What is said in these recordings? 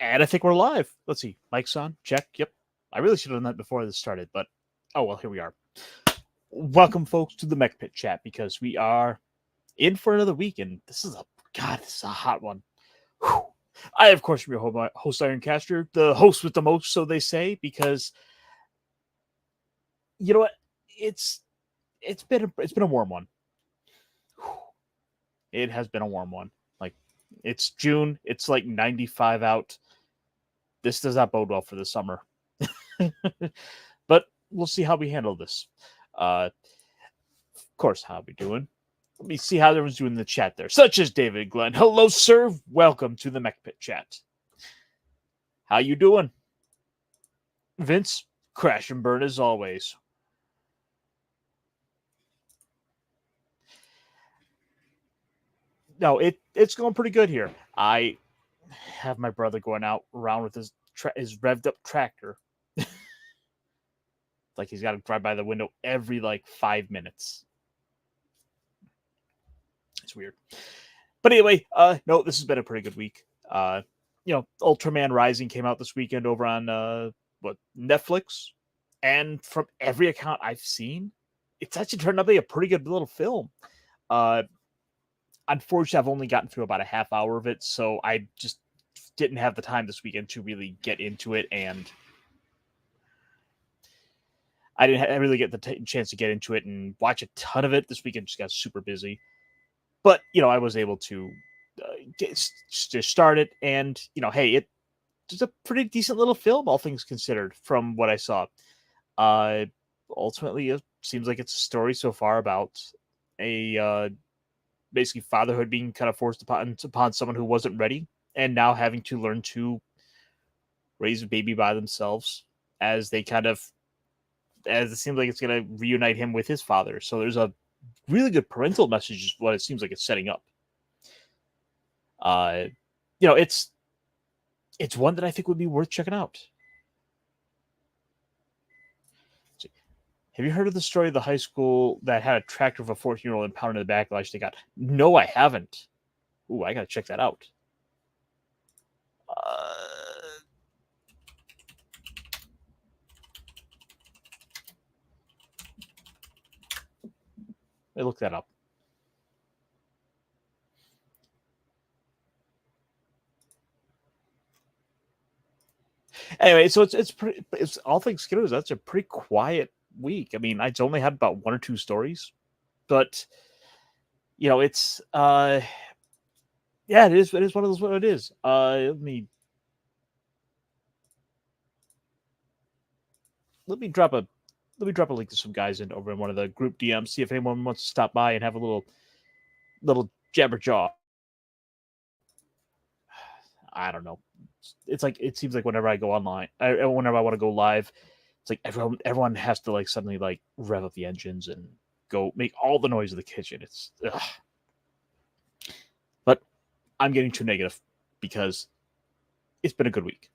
And I think we're live. Let's see. Mic's on. Check. Yep. I really should have done that before this started, but oh well, here we are. Welcome, folks, to the Mechpit chat because we are in for another week, and this is a hot one. Whew. I, of course, am your host, Ironcaster, the host with the most, so they say, because you know what? It's been a warm one. Whew. It has been a warm one. Like, it's June. It's like 95 out. This does not bode well for the summer. But we'll see how we handle this. Of course, how we doing? Let me see how everyone's doing in the chat there, such as David Glenn. Hello, sir. Welcome to the Mechpit chat. How you doing? Vince, crash and burn as always. No, it's going pretty good here. I have my brother going out around with his revved up tractor. Like he's got to drive by the window every like 5 minutes. It's weird. But anyway, no, this has been a pretty good week. Ultraman Rising came out this weekend over on Netflix. And from every account I've seen, it's actually turned out to be a pretty good little film. Unfortunately, I've only gotten through about a half hour of it, so I just didn't have the time this weekend to really get into it, and I didn't really get the chance to get into it and watch a ton of it. This weekend just got super busy. But, I was able to start it, and, hey, it's a pretty decent little film, all things considered, from what I saw. Ultimately, it seems like it's a story so far about a basically fatherhood being kind of forced upon someone who wasn't ready, and now having to learn to raise a baby by themselves as it seems like it's going to reunite him with his father. So there's a really good parental message is what it seems like it's setting up. It's one that I think would be worth checking out. Have you heard of the story of the high school that had a tractor of a 14-year-old impounded in the backlash they got? No, I haven't. Ooh, I gotta check that out. Let me look that up. Anyway, so it's all things considered, that's a pretty quiet week. I mean, I only had about one or two stories, but it's it is one of those what it is. Let me drop a link to some guys over in one of the group DMs, see if anyone wants to stop by and have a little jabberjaw. I don't know. It seems like whenever I go online, whenever I want to go live, it's like everyone has to like suddenly like rev up the engines and go make all the noise in the kitchen. It's but I'm getting too negative because it's been a good week.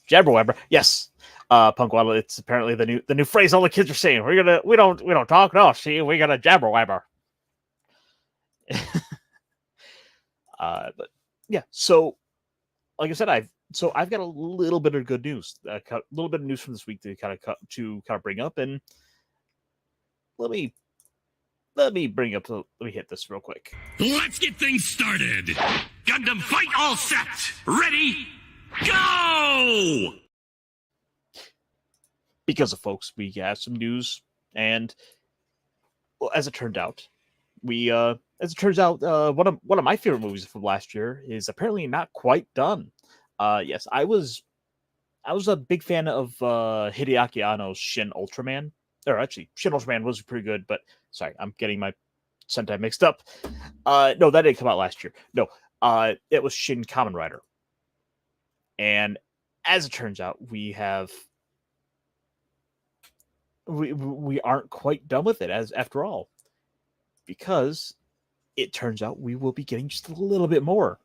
Jabberwabber, yes. Punk Waddle, it's apparently the new phrase all the kids are saying. We don't talk, no, see, we got a jabberwabber. But yeah, so like I said, I've got a little bit of good news, a little bit of news from this week to kind of bring up, and let me hit this real quick. Let's get things started. Gundam fight all set. Ready? Go! Because of folks, we have some news, and well, as it turned out, one of my favorite movies from last year is apparently not quite done. Yes, I was a big fan of Hideaki Anno's Shin Ultraman. Or actually, Shin Ultraman was pretty good, but sorry, I'm getting my Sentai mixed up. No, that didn't come out last year. No, it was Shin Kamen Rider. And as it turns out, we aren't quite done with it after all, because it turns out we will be getting just a little bit more.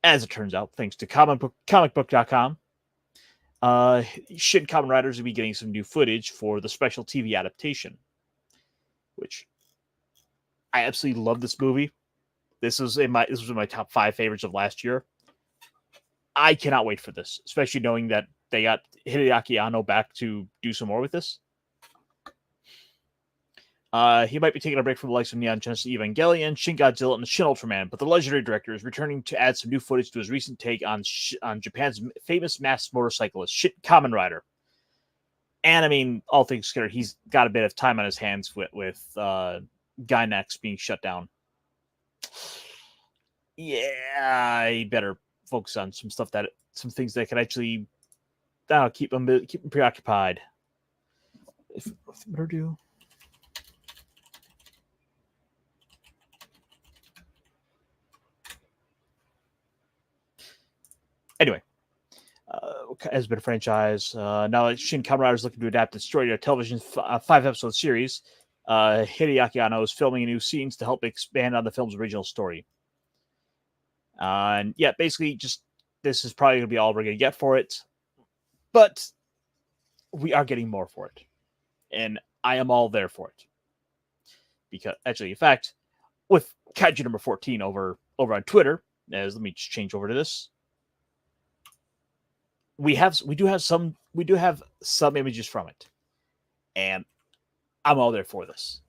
As it turns out, thanks to comicbook.com, Shin Kamen Riders will be getting some new footage for the special TV adaptation, which I absolutely love this movie. This was in my top 5 favorites of last year. I cannot wait for this, especially knowing that they got Hideaki Anno back to do some more with this. He might be taking a break from the likes of Neon Genesis Evangelion, Shin Godzilla, and Shin Ultraman, but the legendary director is returning to add some new footage to his recent take on Japan's famous mass motorcyclist, Shin Kamen Rider. And I mean, all things considered, he's got a bit of time on his hands with Gainax being shut down. Yeah, he better focus on some things that can actually keep him preoccupied. If better do. Anyway, has been a franchise. Now that Shin Kamen Rider is looking to adapt its story to a television 5-episode series, Hideaki Anno is filming new scenes to help expand on the film's original story. And yeah, basically, just this is probably going to be all we're going to get for it. But we are getting more for it. And I am all there for it. Because, actually, in fact, with Kaiju number 14 over on Twitter, let me just change over to this. We do have some images from it. And I'm all there for this.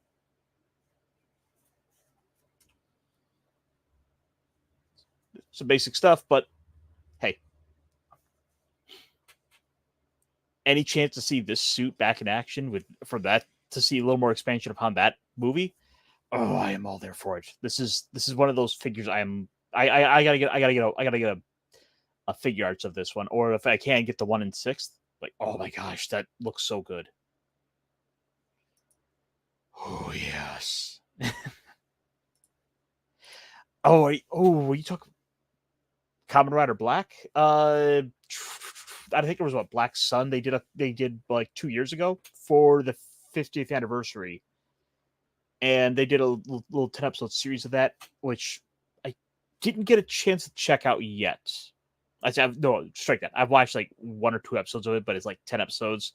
Some basic stuff, but hey. Any chance to see this suit back in action to see a little more expansion upon that movie? Oh, I am all there for it. This is one of those figures I gotta get a figure arts of this one, or if I can get the 1 in 6th, like, oh my gosh, that looks so good. Oh yes. Were you talking Kamen Rider Black? I think it was Black Sun. They did like 2 years ago for the 50th anniversary, and they did a little 10-episode series of that, which I didn't get a chance to check out yet. No, strike that. I've watched like 1 or 2 episodes of it, but it's like 10 episodes.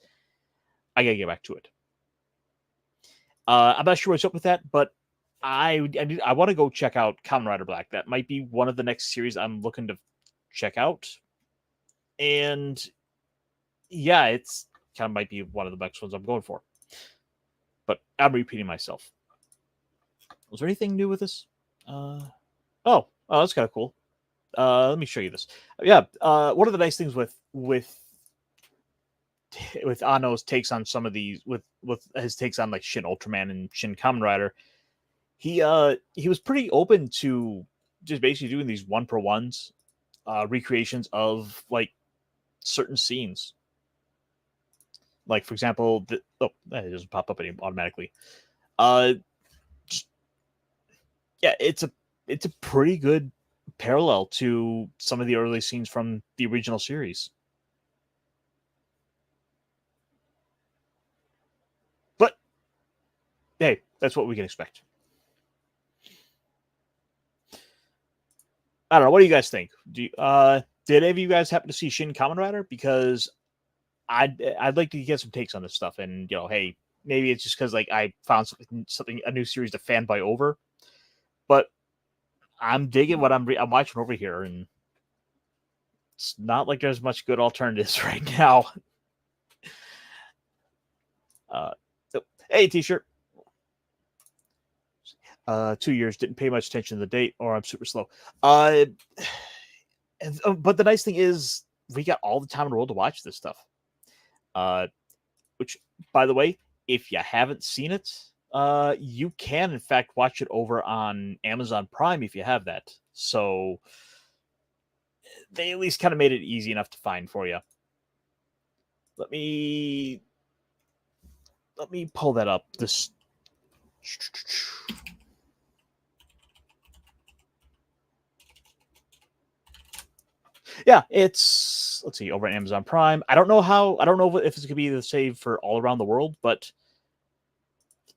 I gotta get back to it. I'm not sure what's up with that, but I want to go check out Kamen Rider Black. That might be one of the next series I'm looking to check out. And yeah, it's kind of might be one of the next ones I'm going for. But I'm repeating myself. Was there anything new with this? Oh, that's kind of cool. Let me show you this. Yeah, one of the nice things with Anno's takes on some of these, with his takes on like Shin Ultraman and Shin Kamen Rider, he was pretty open to just basically doing these 1-for-1s, recreations of like certain scenes. Like, for example, it doesn't pop up automatically. Yeah, it's a pretty good parallel to some of the early scenes from the original series. But hey, that's what we can expect. I don't know. What do you guys think? Did any of you guys happen to see Shin Kamen Rider? Because I'd like to get some takes on this stuff, and hey, maybe it's just because like I found a new series to fanboy over, but I'm digging what I'm watching over here, and it's not like there's much good alternatives right now. Hey, T-shirt. 2 years, didn't pay much attention to the date, or I'm super slow. But the nice thing is we got all the time in the world to watch this stuff. Which, by the way, if you haven't seen it, you can in fact watch it over on Amazon Prime if you have that. So they at least kind of made it easy enough to find for you. Let me pull that up. This. Yeah, it's, let's see, over at Amazon Prime. I don't know if it's going to be the same for all around the world, but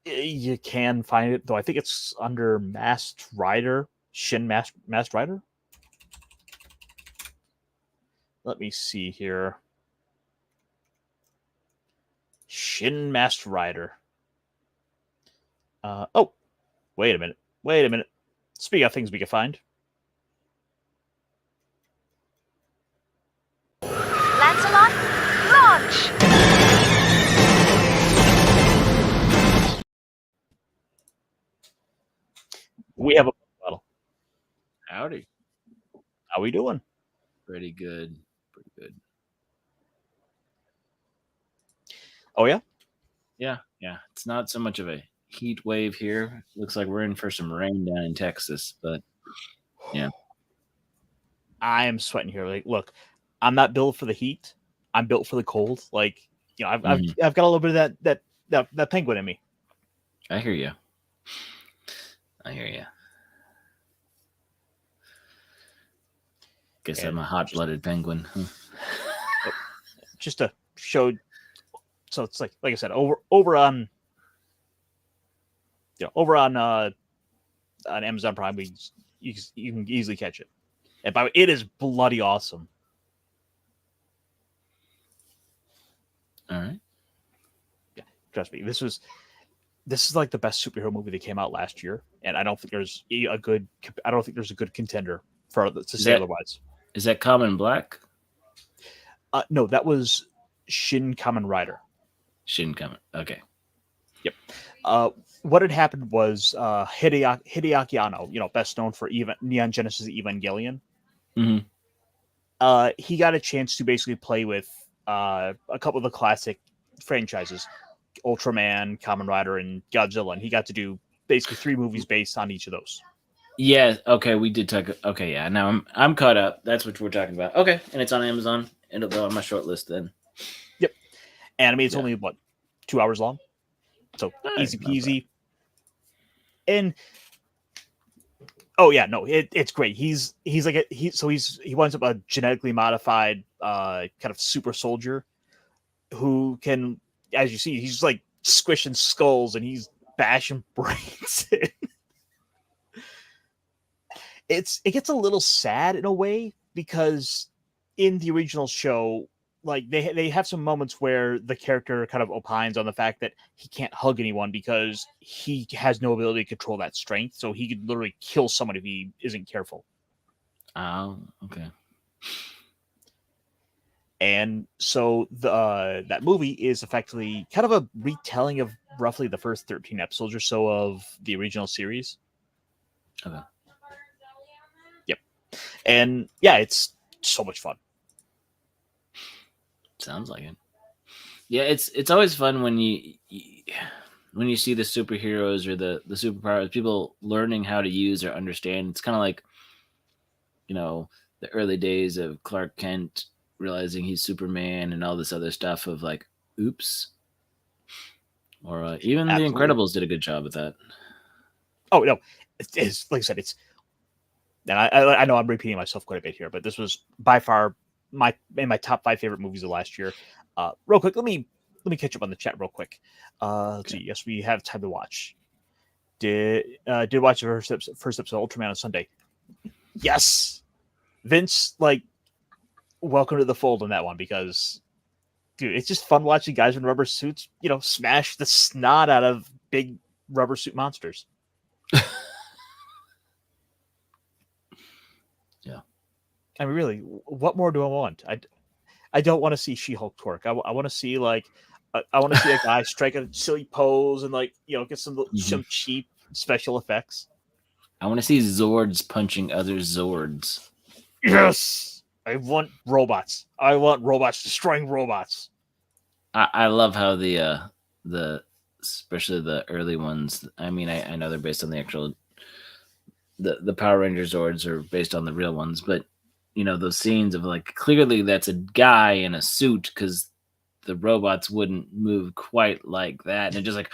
you can find it, though I think it's under Masked Rider, Shin Masked Rider. Let me see here. Shin Masked Rider. Oh, wait a minute. Speaking of things we can find, Lancelot, launch! we have a bottle. Howdy. How we doing? Pretty good. Pretty good. Oh yeah, Yeah. It's not so much of a heat wave here. Looks like we're in for some rain down in Texas, but yeah. I am sweating here. Like, look, I'm not built for the heat. I'm built for the cold. Like, I've got a little bit of that penguin in me. I hear you. Guess And I'm a hot-blooded penguin. Huh? Just to show, so it's like I said, over on Amazon Prime, you can easily catch it. And by the way, it is bloody awesome. All right. Yeah, trust me. This is like the best superhero movie that came out last year, and I don't think there's a good contender for to say otherwise. Is that Common Black? No, that was Shin Kamen Rider. Shin Kamen. Okay. Yep. What had happened was Hideaki Anno, best known for Neon Genesis Evangelion. Mm-hmm. He got a chance to basically play with a couple of the classic franchises, Ultraman, Kamen Rider, and Godzilla, and he got to do basically 3 movies based on each of those. Yeah. Okay. We did talk. Okay. Yeah. Now I'm caught up. That's what we're talking about. Okay. And it's on Amazon. It'll go on my short list then. Yep. And I mean, it's only 2 hours long, so easy peasy. And oh yeah, no, it's great. He winds up a genetically modified kind of super soldier who can, as you see, he's like squishing skulls and he's bashing brains in. It gets a little sad in a way because in the original show, like they have some moments where the character kind of opines on the fact that he can't hug anyone because he has no ability to control that strength. So he could literally kill someone if he isn't careful. Oh, okay. And so that movie is effectively kind of a retelling of roughly the first 13 episodes or so of the original series. Okay. Yep. And yeah, it's so much fun. Sounds like it. Yeah, it's always fun when you see the superheroes or the superpowers, people learning how to use or understand. It's kind of like, the early days of Clark Kent realizing he's Superman and all this other stuff of like, oops. Or even Absolutely. The Incredibles did a good job with that. Oh no, it's like I said, and I know I'm repeating myself quite a bit here, but this was by far my top 5 favorite movies of last year. Real quick, let me catch up on the chat real quick. Let's see. Yes, we have time to watch. Did watch the first episode of Ultraman on Sunday. Yes, Vince, like, welcome to the fold on that one because, dude, it's just fun watching guys in rubber suits, smash the snot out of big rubber suit monsters. Yeah. I mean, really, what more do I want? I don't want to see She-Hulk twerk. I want to see I want to see a guy strike a silly pose and get some cheap special effects. I want to see Zords punching other Zords. Yes, I want robots. I want robots destroying robots. I love how the especially the early ones. I mean, I know they're based on the actual the Power Ranger Zords are based on the real ones, but those scenes of like clearly that's a guy in a suit because the robots wouldn't move quite like that, and they're just like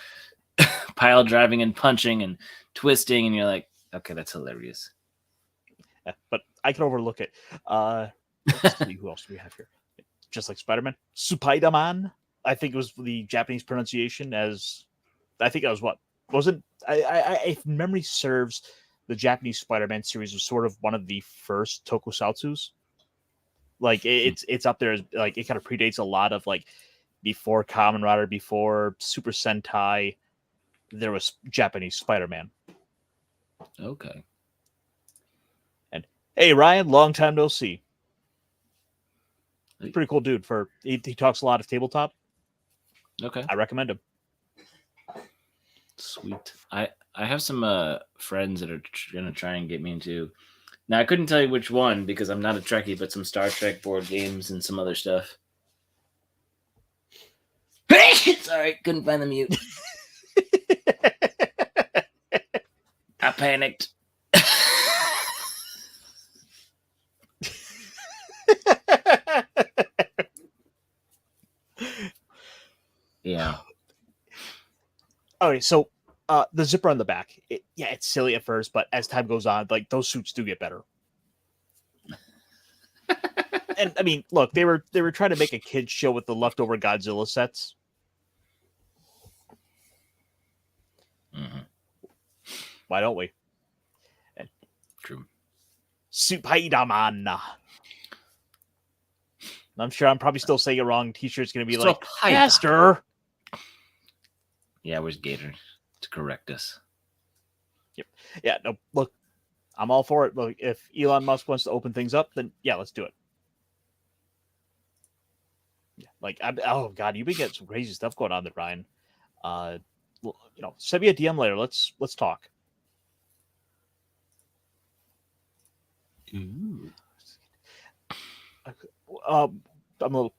pile driving and punching and twisting, and you're like, okay, that's hilarious. But I can overlook it. Let's see who else do we have here. Just like Spider-Man, Spider-Man. I think it was the Japanese pronunciation. As I think that was what wasn't. If memory serves, the Japanese Spider-Man series was sort of one of the first tokusatsus. Like it's up there as like it kind of predates a lot of like before Kamen Rider, before Super Sentai. There was Japanese Spider-Man. Okay. Hey, Ryan, long time no see. Hey. Pretty cool dude. He talks a lot of tabletop. Okay. I recommend him. Sweet. I have some friends that are gonna try and get me into. Now I couldn't tell you which one because I'm not a Trekkie, but some Star Trek board games and some other stuff. Sorry, couldn't find the mute. I panicked. Yeah. Okay, so the zipper on the back, it's silly at first, but as time goes on, like those suits do get better. And I mean, look, they were trying to make a kids show with the leftover Godzilla sets. Mm-hmm. Why don't we? True. Spider-Man. I'm sure I'm probably still saying it wrong. T-shirt's gonna be like, Master. Yeah, where's Gator to correct us? Yep. Yeah. No. Look, I'm all for it. Look, if Elon Musk wants to open things up, then yeah, let's do it. Yeah. Like, oh god, you've been getting some crazy stuff going on there, Ryan. Send me a DM later. Let's talk. Ooh. I'm a little.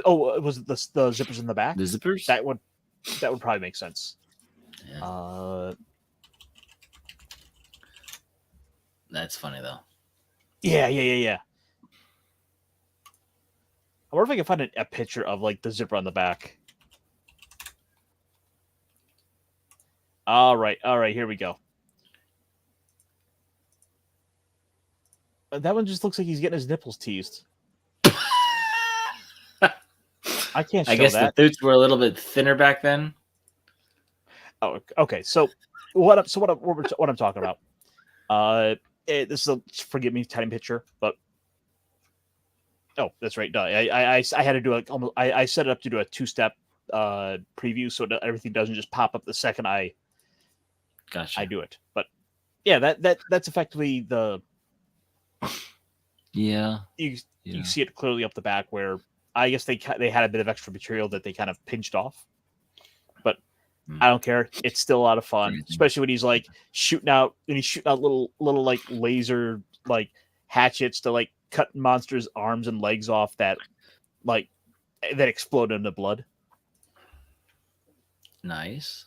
Oh, was it the zippers in the back? The zippers? That would probably make sense. Yeah. That's funny though. Yeah. I wonder if I can find a picture of like the zipper on the back. All right. Here we go. That one just looks like he's getting his nipples teased. I can't show I guess that. the suits were a little bit thinner back then. Oh, okay. So what I'm talking about? This is a forgive me tiny picture, but oh, that's right. I had to do I set it up to do a 2-step preview so that everything doesn't just pop up the second I do it. But yeah, that's effectively the you see it clearly up the back where I guess they had a bit of extra material that they kind of pinched off. But I don't care. It's still a lot of fun, especially when he's like shooting out little like laser like hatchets to like cut monsters' arms and legs off that explode into blood. Nice.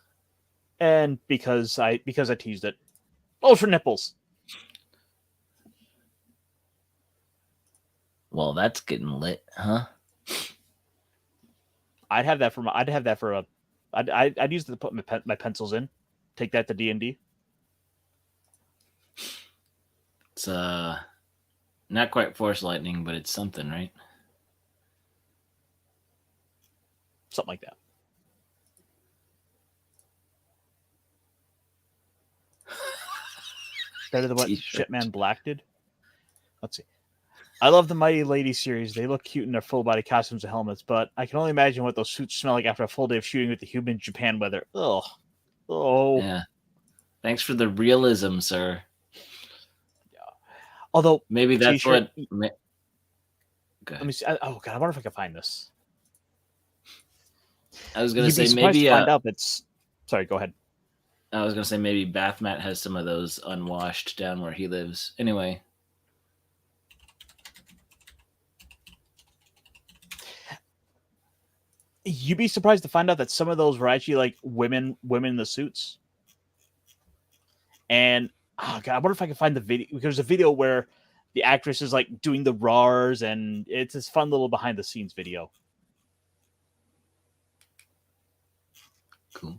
And because I teased it, ultra nipples. Well, that's getting lit, huh? I'd have that for I'd use it to put my pencils in. Take that to D&D. It's not quite force lightning, but it's something, right? Something like that. Better than what Shitman Black did. Let's see. I love the Mighty Lady series. They look cute in their full body costumes and helmets, but I can only imagine what those suits smell like after a full day of shooting with the humid Japan weather. Ugh. Oh. Yeah. Thanks for the realism, sir. Yeah. Although maybe that's what. Let me see. Oh god, I wonder if I can find this. I was gonna say maybe find out that's. Sorry, go ahead. I was gonna say maybe Bathmat has some of those unwashed down where he lives. Anyway. You'd be surprised to find out that some of those were actually like women in the suits. And oh god, I wonder if I can find the video. There's a video where the actress is like doing the roars, and it's this fun little behind the scenes video. Cool.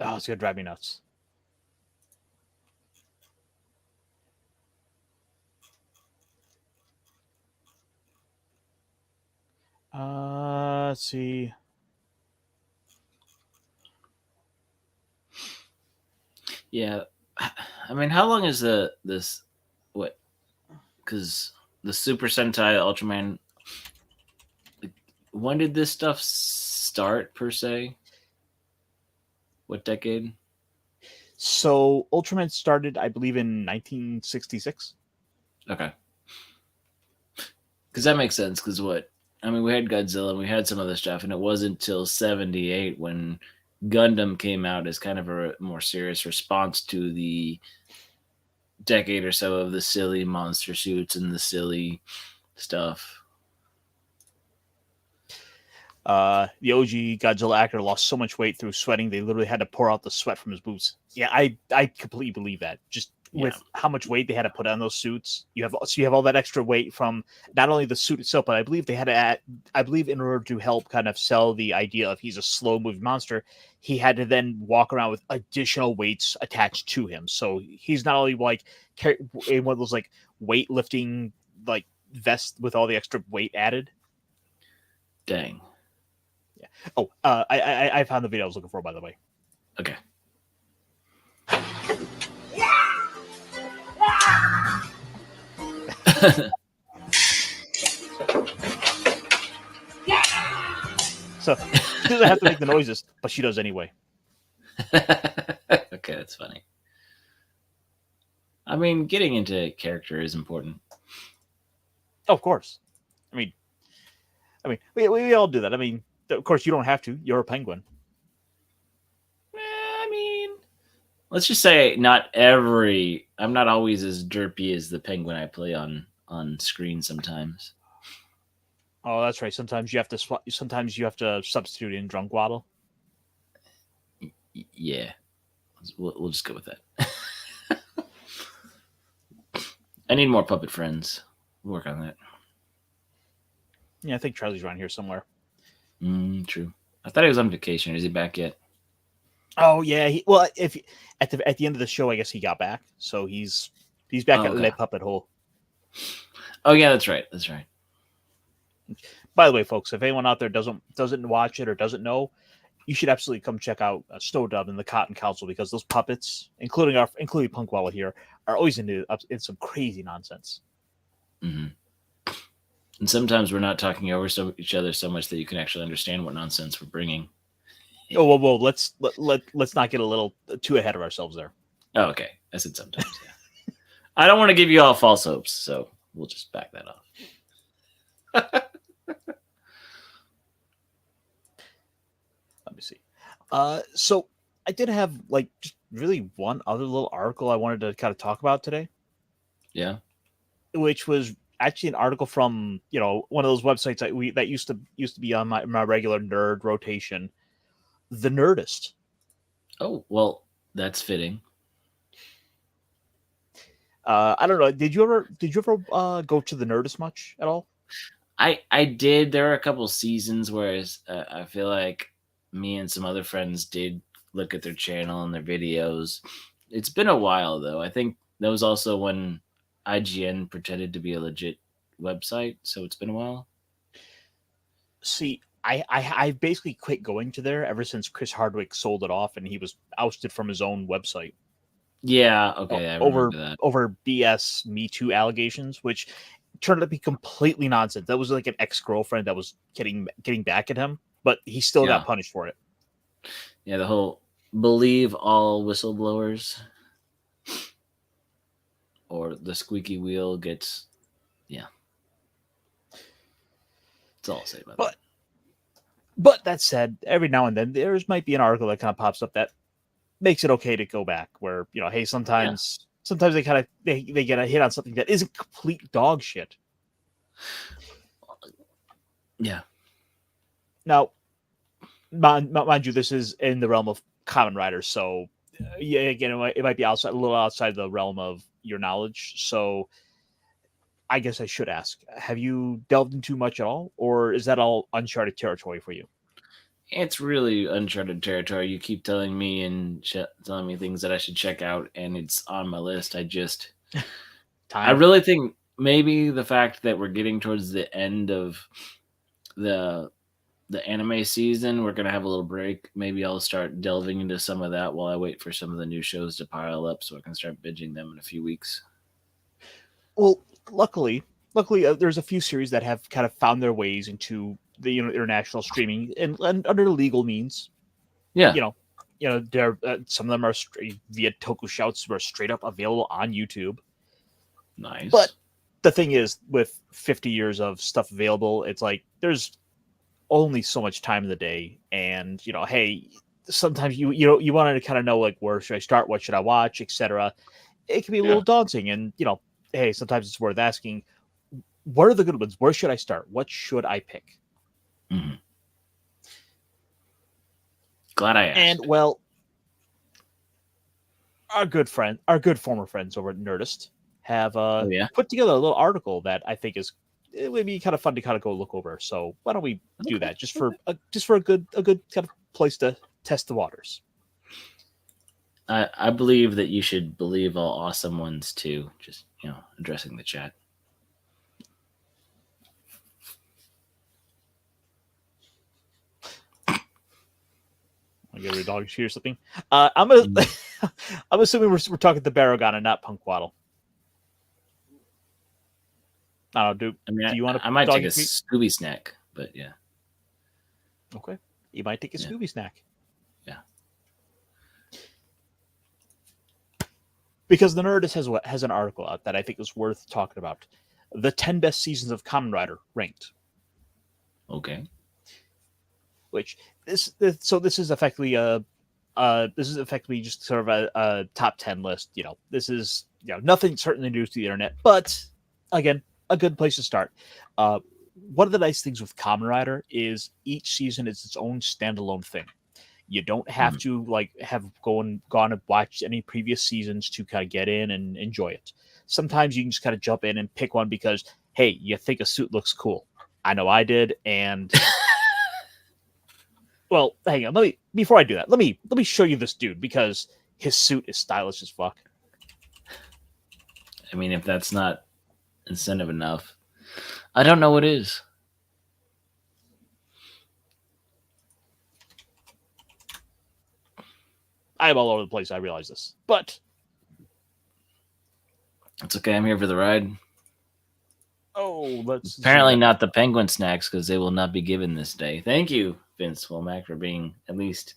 Oh, it's gonna drive me nuts. Let's see. Yeah, I mean, how long is this? What? Because the Super Sentai Ultraman. When did this stuff start per se? What decade? So Ultraman started, I believe, in 1966. Okay. Because that makes sense. Because we had Godzilla and we had some other stuff, and it wasn't until '78 when Gundam came out as kind of a more serious response to the decade or so of the silly monster suits and the silly stuff. The OG Godzilla actor lost so much weight through sweating they literally had to pour out the sweat from his boots. Yeah, I completely believe that. Just Yeah. with how much weight they had to put on those suits, you have all that extra weight from not only the suit itself, but I believe they had to add. I believe in order to help kind of sell the idea of he's a slow moving monster, he had to then walk around with additional weights attached to him. So he's not only like in one of those like weightlifting like vests with all the extra weight added. Dang. Oh, I found the video I was looking for, by the way. Okay. So she doesn't have to make the noises, but she does anyway. Okay, that's funny. I mean, getting into character is important. Oh, of course. I mean, we all do that. I mean, of course, you don't have to. You're a penguin. I mean, let's just say I'm not always as derpy as the penguin I play on screen sometimes. Oh, that's right. Sometimes you have to sometimes you have to substitute in drunk waddle. Yeah, we'll just go with that. I need more puppet friends. We'll work on that. Yeah, I think Charlie's around here somewhere. True. I thought he was on vacation. Is he back yet? Oh yeah. If at the end of the show, I guess he got back, so he's back at Le Puppet Hole. Oh yeah, that's right. That's right. By the way, folks, if anyone out there doesn't watch it or doesn't know, you should absolutely come check out Snow Dub and the Cotton Council, because those puppets, including Punkwalla here, are always in some crazy nonsense. Mm-hmm. And sometimes we're not talking over each other so much that you can actually understand what nonsense we're bringing. Oh well, let's not get a little too ahead of ourselves there. Oh, okay. I said sometimes. Yeah. I don't want to give you all false hopes, so we'll just back that off. Let me see. So I did have just really one other little article I wanted to kind of talk about today. Yeah. Which was actually an article from one of those websites that used to be on my regular nerd rotation, The Nerdist. Oh well, that's fitting. I don't know. Did you ever go to The Nerdist much at all? I did. There were a couple seasons where I feel like me and some other friends did look at their channel and their videos. It's been a while though. I think that was also when IGN pretended to be a legit website, so it's been a while. See, I basically quit going to there ever since Chris Hardwick sold it off and he was ousted from his own website. Yeah, okay, I remember that. Over BS Me Too allegations, which turned out to be completely nonsense. That was like an ex-girlfriend that was getting back at him, but he still got punished for it. Yeah, the whole believe all whistleblowers or the squeaky wheel gets, yeah. That's all I'll say about that. But that said, every now and then there might be an article that kind of pops up that makes it okay to go back, where hey, sometimes they kind of they get a hit on something that isn't complete dog shit. Yeah. Now, mind you, this is in the realm of Kamen Rider, so yeah, again, it might be a little outside the realm of your knowledge. So, I guess I should ask: have you delved into much at all, or is that all uncharted territory for you? It's really uncharted territory. You keep telling me and telling me things that I should check out, and it's on my list. I really think maybe the fact that we're getting towards the end of the anime season, we're going to have a little break. Maybe I'll start delving into some of that while I wait for some of the new shows to pile up so I can start binging them in a few weeks. Well, luckily, there's a few series that have kind of found their ways into the international streaming and under legal means. Yeah, they're some of them are via Toku Shouts, are straight up available on YouTube. Nice. But the thing is, with 50 years of stuff available, it's like there's only so much time in the day, and hey, sometimes you wanted to kind of know like where should I start, what should I watch, etc. It can be a little daunting, and hey, sometimes it's worth asking, what are the good ones? Where should I start? What should I pick? Mm-hmm. Glad I asked. And well, our good former friends over at Nerdist have put together a little article that I think it would be kind of fun to kind of go look over. So why don't we do that just for a good kind of place to test the waters? I believe that you should believe all awesome ones too. Just addressing the chat. I get your dog here or something. I'm assuming we're talking the Baragon and not Punkwaddle. I don't know. Do you want to? I might take a Scooby snack, but yeah. Okay, you might take a Scooby snack. Yeah. Because the Nerdist has an article out that I think is worth talking about. The 10 best seasons of Kamen Rider ranked. Okay. Which this is effectively just sort of a top 10 list. This is nothing certainly new to the internet, but again, a good place to start. One of the nice things with Kamen Rider is each season is its own standalone thing. You don't have to have gone and watched any previous seasons to kind of get in and enjoy it. Sometimes you can just kind of jump in and pick one because, hey, you think a suit looks cool. I know I did, and well, hang on. Before I do that, let me show you this dude because his suit is stylish as fuck. I mean, if that's not incentive enough, I don't know what is. I'm all over the place. I realize this, but it's okay. I'm here for the ride. Oh, let's apparently not the penguin snacks because they will not be given this day. Thank you, Vince Womack, for being at least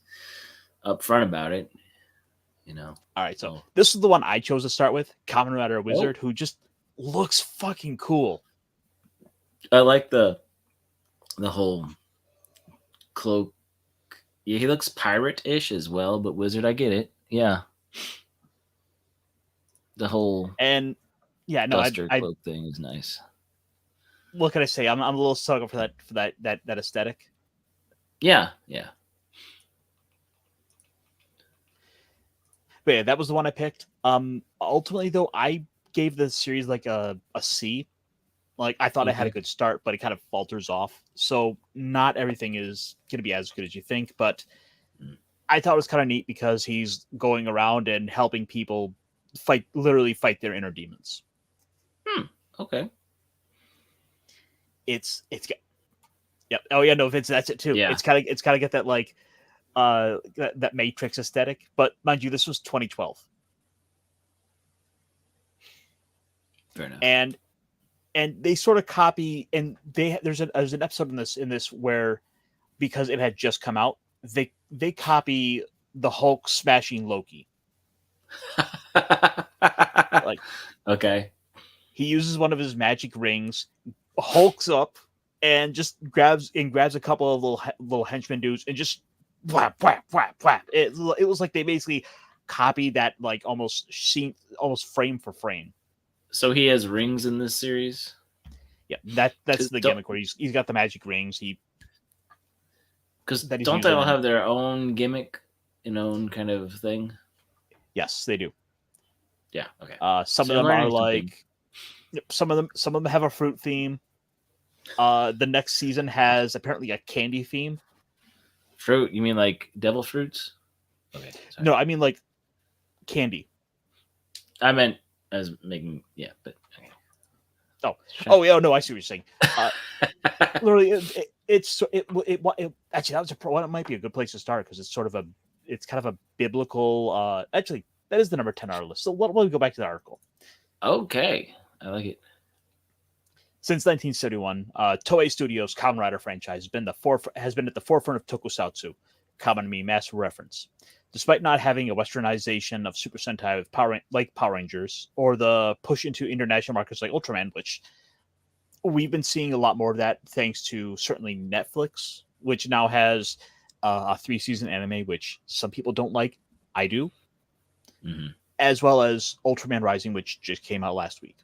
upfront about it. All right, so this is the one I chose to start with, Kamen Rider Wizard, who just looks fucking cool. I like the whole cloak. Yeah, he looks pirate-ish as well, but wizard, I get it. Yeah. The whole duster cloak thing is nice. What can I say? I'm a little sucker for that aesthetic. Yeah. But yeah, that was the one I picked. Ultimately though, I gave the series like a C. Like I thought I had a good start, but it kind of falters off. So not everything is going to be as good as you think, but I thought it was kind of neat because he's going around and helping people literally fight their inner demons. Okay. It's yep. Oh yeah, no, Vince, that's it too. Yeah. It's kind of get that like that Matrix aesthetic, but mind you, this was 2012. Fair enough. And they sort of copy, and there's an episode in this where, because it had just come out, they copy the Hulk smashing Loki. Like, okay, he uses one of his magic rings, hulks up, and just grabs a couple of little henchman dudes and just whap whap whap whap. It was like they basically copied that like almost frame for frame. So he has rings in this series? Yeah, that's the gimmick where he's got the magic rings. Because don't they all have their own gimmick, own kind of thing? Yes, they do. Yeah. Okay. Some of them are like, some of them have a fruit theme. The next season has apparently a candy theme. Fruit? You mean like devil fruits? Okay. Sorry. No, I mean like candy. I meant as making but okay. Oh yeah, no, I see what you're saying. Literally, actually that was it might be a good place to start because it's kind of a biblical. Actually, that is the number 10 on our list. So we'll go back to the article. Okay, I like it. Since 1971, Toei Studios' Kamen Rider franchise has been at the forefront of tokusatsu, common meme, massive reference. Despite not having a westernization of Super Sentai with Power Rangers, or the push into international markets like Ultraman, which we've been seeing a lot more of that thanks to certainly Netflix, which now has a 3-season anime, which some people don't like. I do. Mm-hmm. As well as Ultraman Rising, which just came out last week.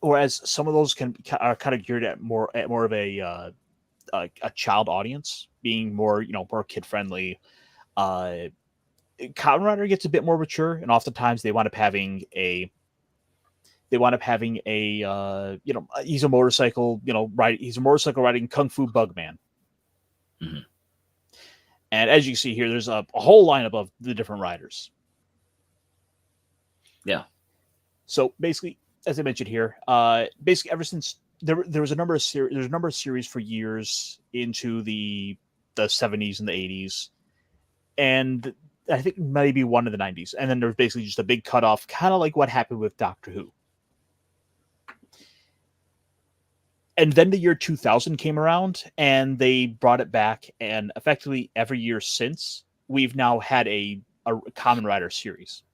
Whereas some of those are kind of geared at more of a child audience, being more more kid friendly. Kamen Rider gets a bit more mature, and oftentimes they wind up having a he's a motorcycle he's a motorcycle riding kung fu bug man. Mm-hmm. And as you can see here, there's a whole lineup of the different riders. Yeah. So basically, as I mentioned here, basically ever since there was a number of series for years into the 70s and the 80s, and I think maybe one in the 90s, and then there was basically just a big cutoff, kind of like what happened with Doctor Who. And then the year 2000 came around, and they brought it back, and effectively every year since, we've now had a Kamen Rider series.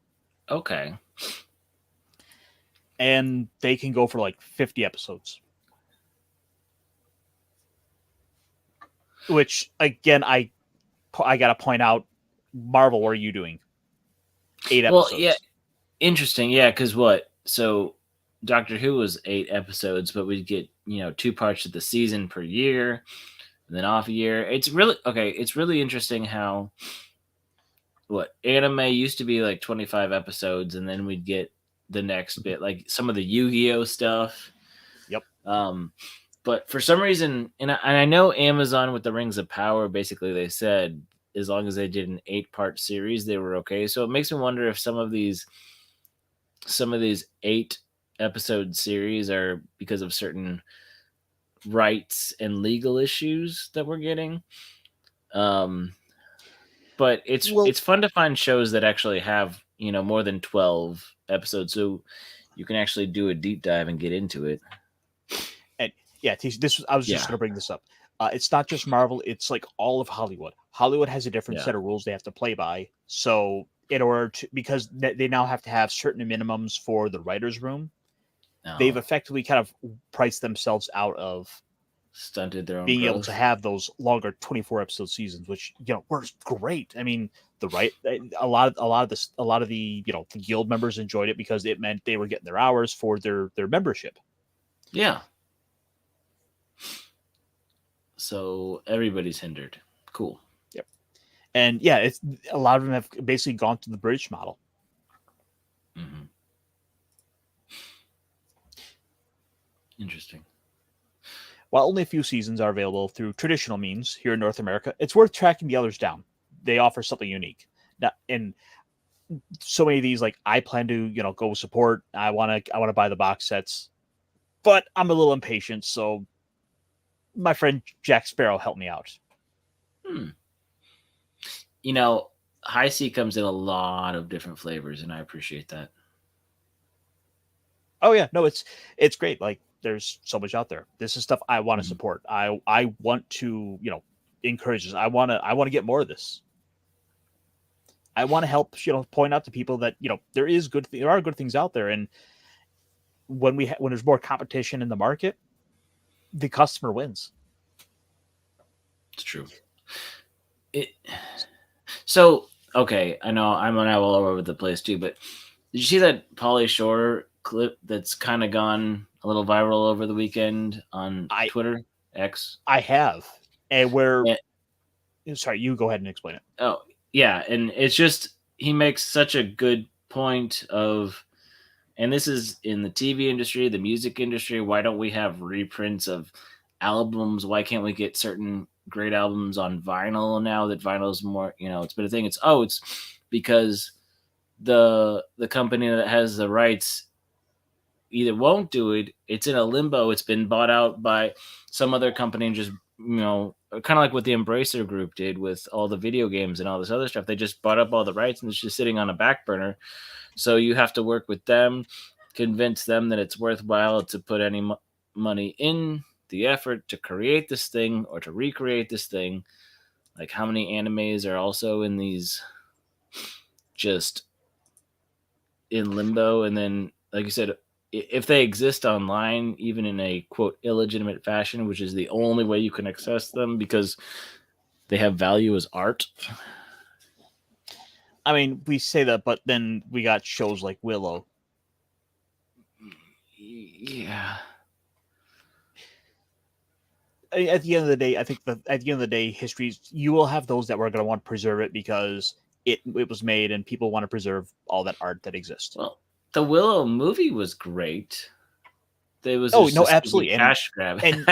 Okay. And they can go for like 50 episodes. Which, again, I got to point out, Marvel, what are you doing? 8 episodes. Well, yeah, interesting. Yeah, because what? So Doctor Who was 8 episodes, but we'd get 2 parts of the season per year, and then off a year. It's really interesting how anime used to be like 25 episodes, and then we'd get the next bit, like some of the Yu-Gi-Oh stuff. Yep. But for some reason, and I know Amazon with the Rings of Power, basically they said as long as they did an 8-part series, they were okay. So it makes me wonder if some of these 8-episode series are because of certain rights and legal issues that we're getting. But it's fun to find shows that actually have more than 12 episodes, so you can actually do a deep dive and get into it. And yeah, I was just going to bring this up. It's not just Marvel; it's like all of Hollywood. Hollywood has a different set of rules they have to play by. So in order to, because they now have to have certain minimums for the writers' room, they've effectively kind of priced themselves out of stunted their own being growth. able to have those longer 24 episode seasons, which were great. I mean, a lot of the the guild members enjoyed it because it meant they were getting their hours for their membership. Yeah. So everybody's hindered. Cool. Yep. And yeah, it's a lot of them have basically gone to the British model. Mm-hmm. Interesting. While only a few seasons are available through traditional means here in North America, it's worth tracking the others down. They offer something unique. Now, and so many of these, like, I plan to, go support. I want to buy the box sets, but I'm a little impatient. So my friend Jack Sparrow helped me out. High C comes in a lot of different flavors, and I appreciate that. Oh yeah, no, it's great. Like, there's so much out there. This is stuff I want to support. I want to, encourage this. I want to get more of this. I want to help, point out to people that, there are good things out there. And when there's more competition in the market, the customer wins. It's true. So, okay, I know I'm now all over the place too, but did you see that Pauly Shore clip that's kind of gone a little viral over the weekend on Twitter, X? I have. And sorry, you go ahead and explain it. Oh, yeah, and it's just, he makes such a good point of, and this is in the TV industry, the music industry, why don't we have reprints of albums? Why can't we get certain great albums on vinyl now that vinyl is more, it's been a thing. It's because the company that has the rights either won't do it, it's in a limbo, it's been bought out by some other company, and just, kind of like what the Embracer Group did with all the video games and all this other stuff. They just bought up all the rights, and it's just sitting on a back burner. So you have to work with them, convince them that it's worthwhile to put any money in the effort to create this thing or to recreate this thing. Like, how many animes are also in these just in limbo? And then, like you said, if they exist online, even in a quote illegitimate fashion, which is the only way you can access them because they have value as art. I mean, we say that, but then we got shows like Willow. Yeah. At the end of the day, I think that at the end of the day, histories, you will have those that were going to want to preserve it because it was made and people want to preserve all that art that exists. Well, the Willow movie was great. There was Oh just no, a absolutely, cash grab. and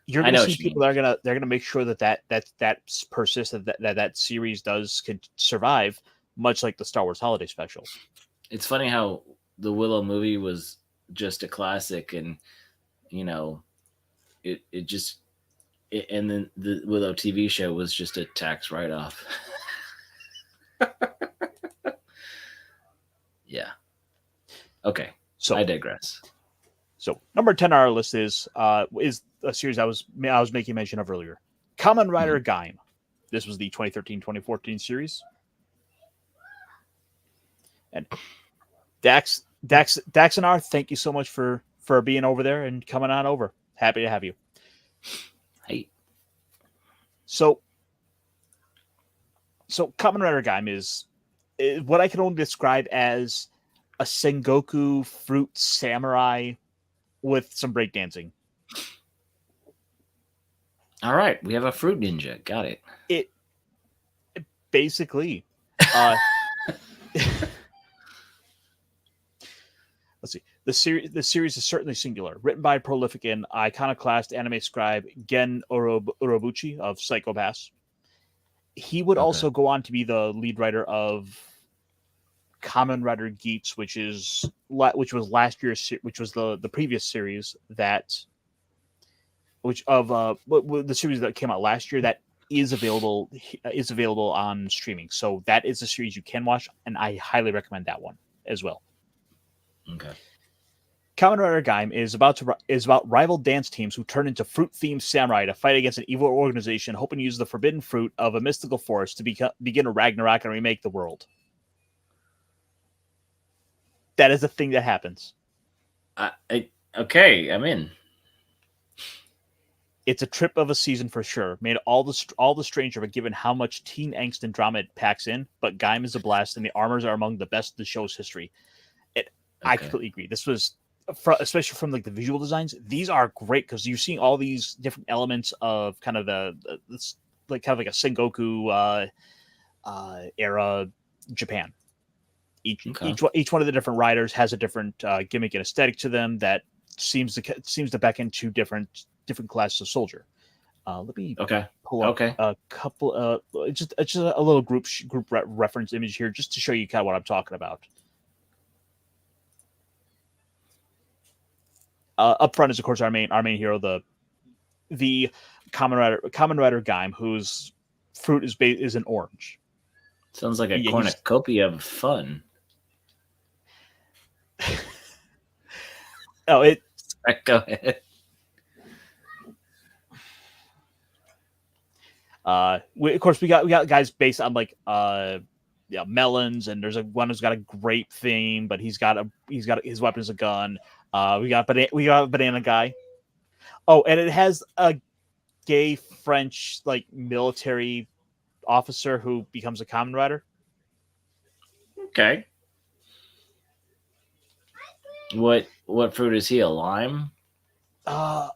you're I going to know see what you people that are going to make sure that persists, that series can survive, much like the Star Wars Holiday Special. It's funny how the Willow movie was just a classic, and you know, it and then the Willow TV show was just a tax write-off. Yeah. Okay. So I digress. So number 10 on our list is a series I was making mention of earlier, Kamen Rider Gaim. This was the 2013-2014 series. And Dax and R, thank you so much for being over there and coming on over. Happy to have you. Hey. So Kamen Rider Gaim is what I can only describe as a Sengoku fruit samurai with some breakdancing. All right, we have a fruit ninja. Got it. It basically. Let's see. The series is certainly singular. Written by prolific and iconoclast anime scribe Gen Urobuchi of Psycho Pass. He would also go on to be the lead writer of Kamen Rider Geats, which was last year's, which was the previous series the series that came out last year that is available on streaming. So that is a series you can watch, and I highly recommend that one as well. Okay. Kamen Rider Gaim is about rival dance teams who turn into fruit-themed samurai to fight against an evil organization hoping to use the forbidden fruit of a mystical forest to begin a Ragnarok and remake the world. That is a thing that happens. Okay, I'm in. It's a trip of a season for sure. Made all the stranger, but given how much teen angst and drama it packs in. But Gaim is a blast, and the armors are among the best of the show's history. I completely agree. This was, especially from like the visual designs, these are great because you're seeing all these different elements of kind of this like kind of like a Sengoku era Japan. Each one of the different riders has a different gimmick and aesthetic to them that seems to beckon to different classes of soldier. Let me pull up a couple just a little group reference image here just to show you kind of what I'm talking about. Up front is of course our main hero, the Kamen Rider Gaim, whose fruit is an orange. Sounds like a cornucopia of fun. Oh, it. Go ahead. Of course, we got guys based on like melons, and there's one who's got a grape theme, but he's got his weapon is a gun. We got a banana guy. Oh, and it has a gay French like military officer who becomes a Kamen Rider. Okay. What fruit is he? A lime? I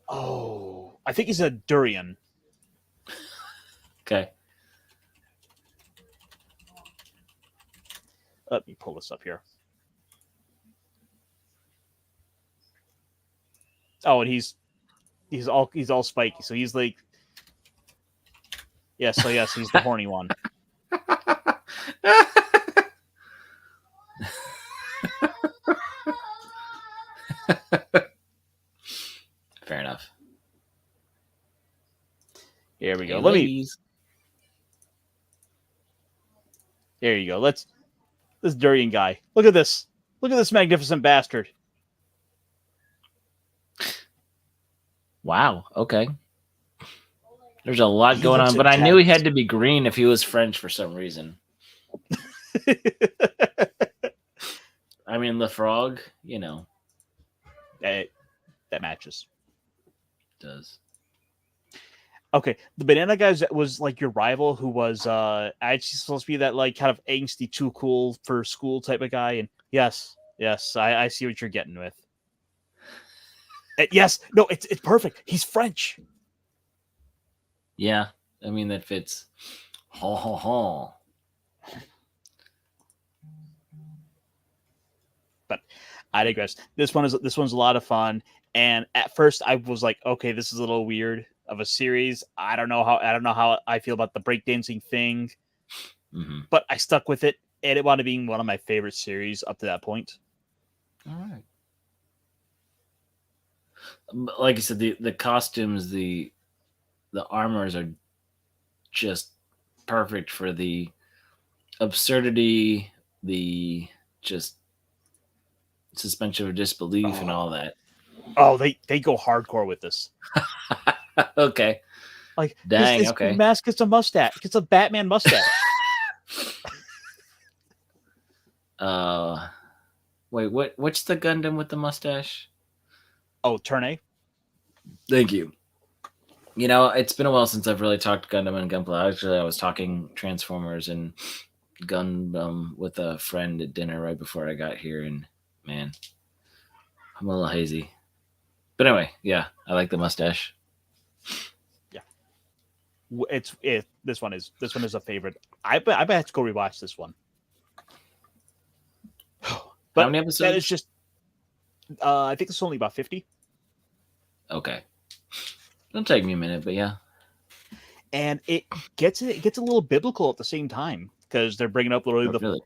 think he's a durian. Okay. Let me pull this up here. Oh, and he's all spiky. So he's like, yes, he's the horny one. Fair enough. Here we go. Hey, There you go. This durian guy. Look at this. Look at this magnificent bastard. Wow. Okay. There's a lot He going looks on, but I knew he intense. had to be green if he was French for some reason. I mean, the frog, that matches. does. Okay, the banana guy was like your rival, who was actually supposed to be that like kind of angsty, too cool for school type of guy. And yes, I see what you're getting with. Yes, no, it's perfect. He's French. Yeah, I mean that fits. Ha ha ha. But I digress. This one's a lot of fun. And at first, I was like, okay, this is a little weird of a series. I don't know how I feel about the breakdancing thing, but I stuck with it, and it wound up being one of my favorite series up to that point. All right. Like I said, the costumes, the armors are just perfect for the absurdity, the just suspension of disbelief, and all that. Oh, they go hardcore with this. Okay. Like, dang. his Okay. mask gets a mustache. Gets a Batman mustache. Wait. What's the Gundam with the mustache? Oh, Turn A. Thank you. It's been a while since I've really talked Gundam and Gunpla. Actually, I was talking Transformers and Gundam with a friend at dinner right before I got here, and man, I'm a little hazy. But anyway, yeah, I like the mustache. Yeah, this one is a favorite. I bet I have to go rewatch this one. But how many episodes? That is just. I think it's only about 50. Okay, it'll take me a minute, but yeah. And it gets a little biblical at the same time, because they're bringing up literally Really?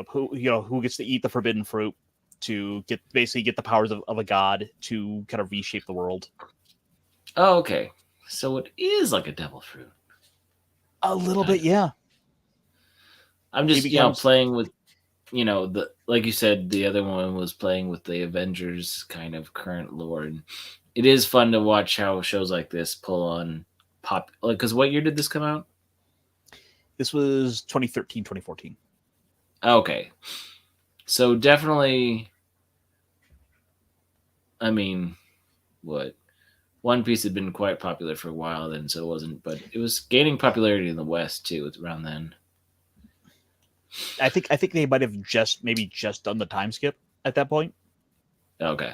who gets to eat the forbidden fruit to get the powers of a god to kind of reshape the world. Oh, okay. So it is like a devil fruit. A little bit, yeah. I'm just playing with the, like you said, the other one was playing with the Avengers kind of current lore, and it is fun to watch how shows like this pull on pop. Like, because what year did this come out? This was 2013, 2014. Okay, so definitely. I mean, what? One Piece had been quite popular for a while then, so it wasn't, but it was gaining popularity in the West too around then. I think they might have just done the time skip at that point. Okay.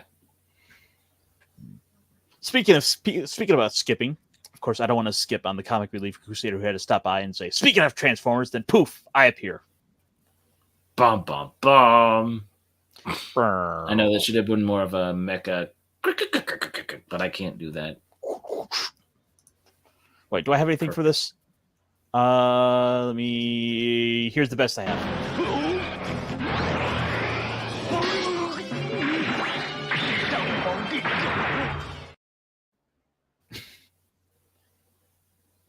Speaking about skipping, of course, I don't want to skip on the comic relief crusader who had to stop by and say, "Speaking of Transformers," then poof, I appear. Bum bum bum. Brr. I know that should have been more of a mecha, but I can't do that. Wait, do I have anything for this? Let me. Here's the best I have.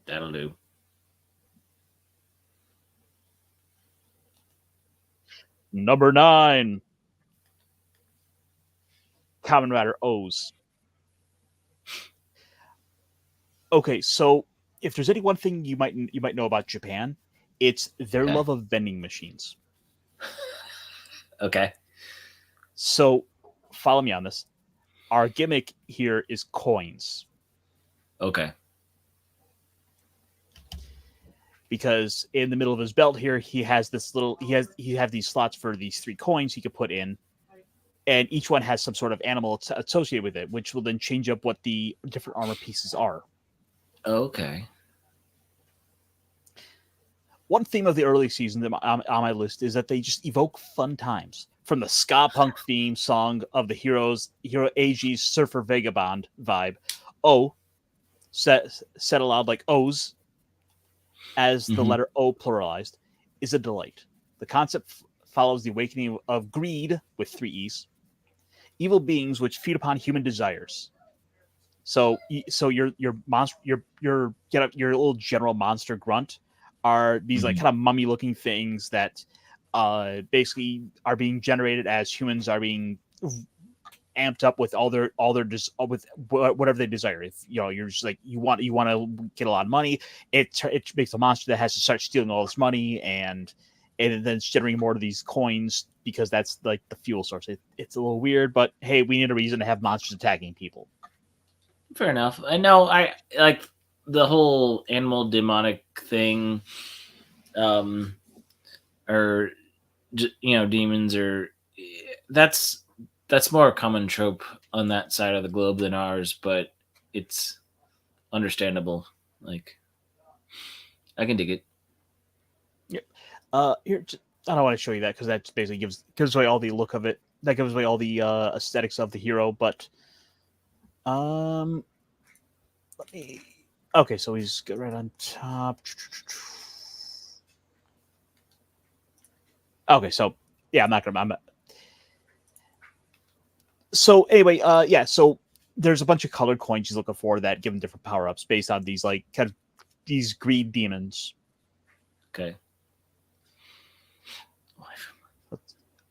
That'll do. Number 9. Kamen Rider O's. Okay, so if there's any one thing you might know about Japan, it's their love of vending machines. Okay. So follow me on this. Our gimmick here is coins. Okay. Because in the middle of his belt here, he has this little. He have these slots for these 3 coins he could put in, and each one has some sort of animal associated with it, which will then change up what the different armor pieces are. Okay. One theme of the early season on my list is that they just evoke fun times. From the ska punk theme song of the Hero AG's Surfer Vagabond vibe, O, said aloud like O's, as the letter O pluralized, is a delight. The concept follows the awakening of greed with 3 E's, evil beings which feed upon human desires. So your monster, your little general monster grunt are these like kind of mummy looking things that basically are being generated as humans are being amped up with with whatever they desire. If you're just like you want to get a lot of money, it makes a monster that has to start stealing all this money and then it's generating more of these coins because that's like the fuel source. It's a little weird, but hey, we need a reason to have monsters attacking people. Fair enough. I know. I like the whole animal demonic thing, or demons, or that's more a common trope on that side of the globe than ours, but it's understandable. Like, I can dig it. Here, I don't want to show you that because that basically gives away all the look of it. That gives away all the aesthetics of the hero. But let me. Okay, so he's right on top. Okay, so yeah, I'm not gonna. So anyway, yeah. So there's a bunch of colored coins he's looking for that give him different power ups based on these like kind of these greed demons. Okay.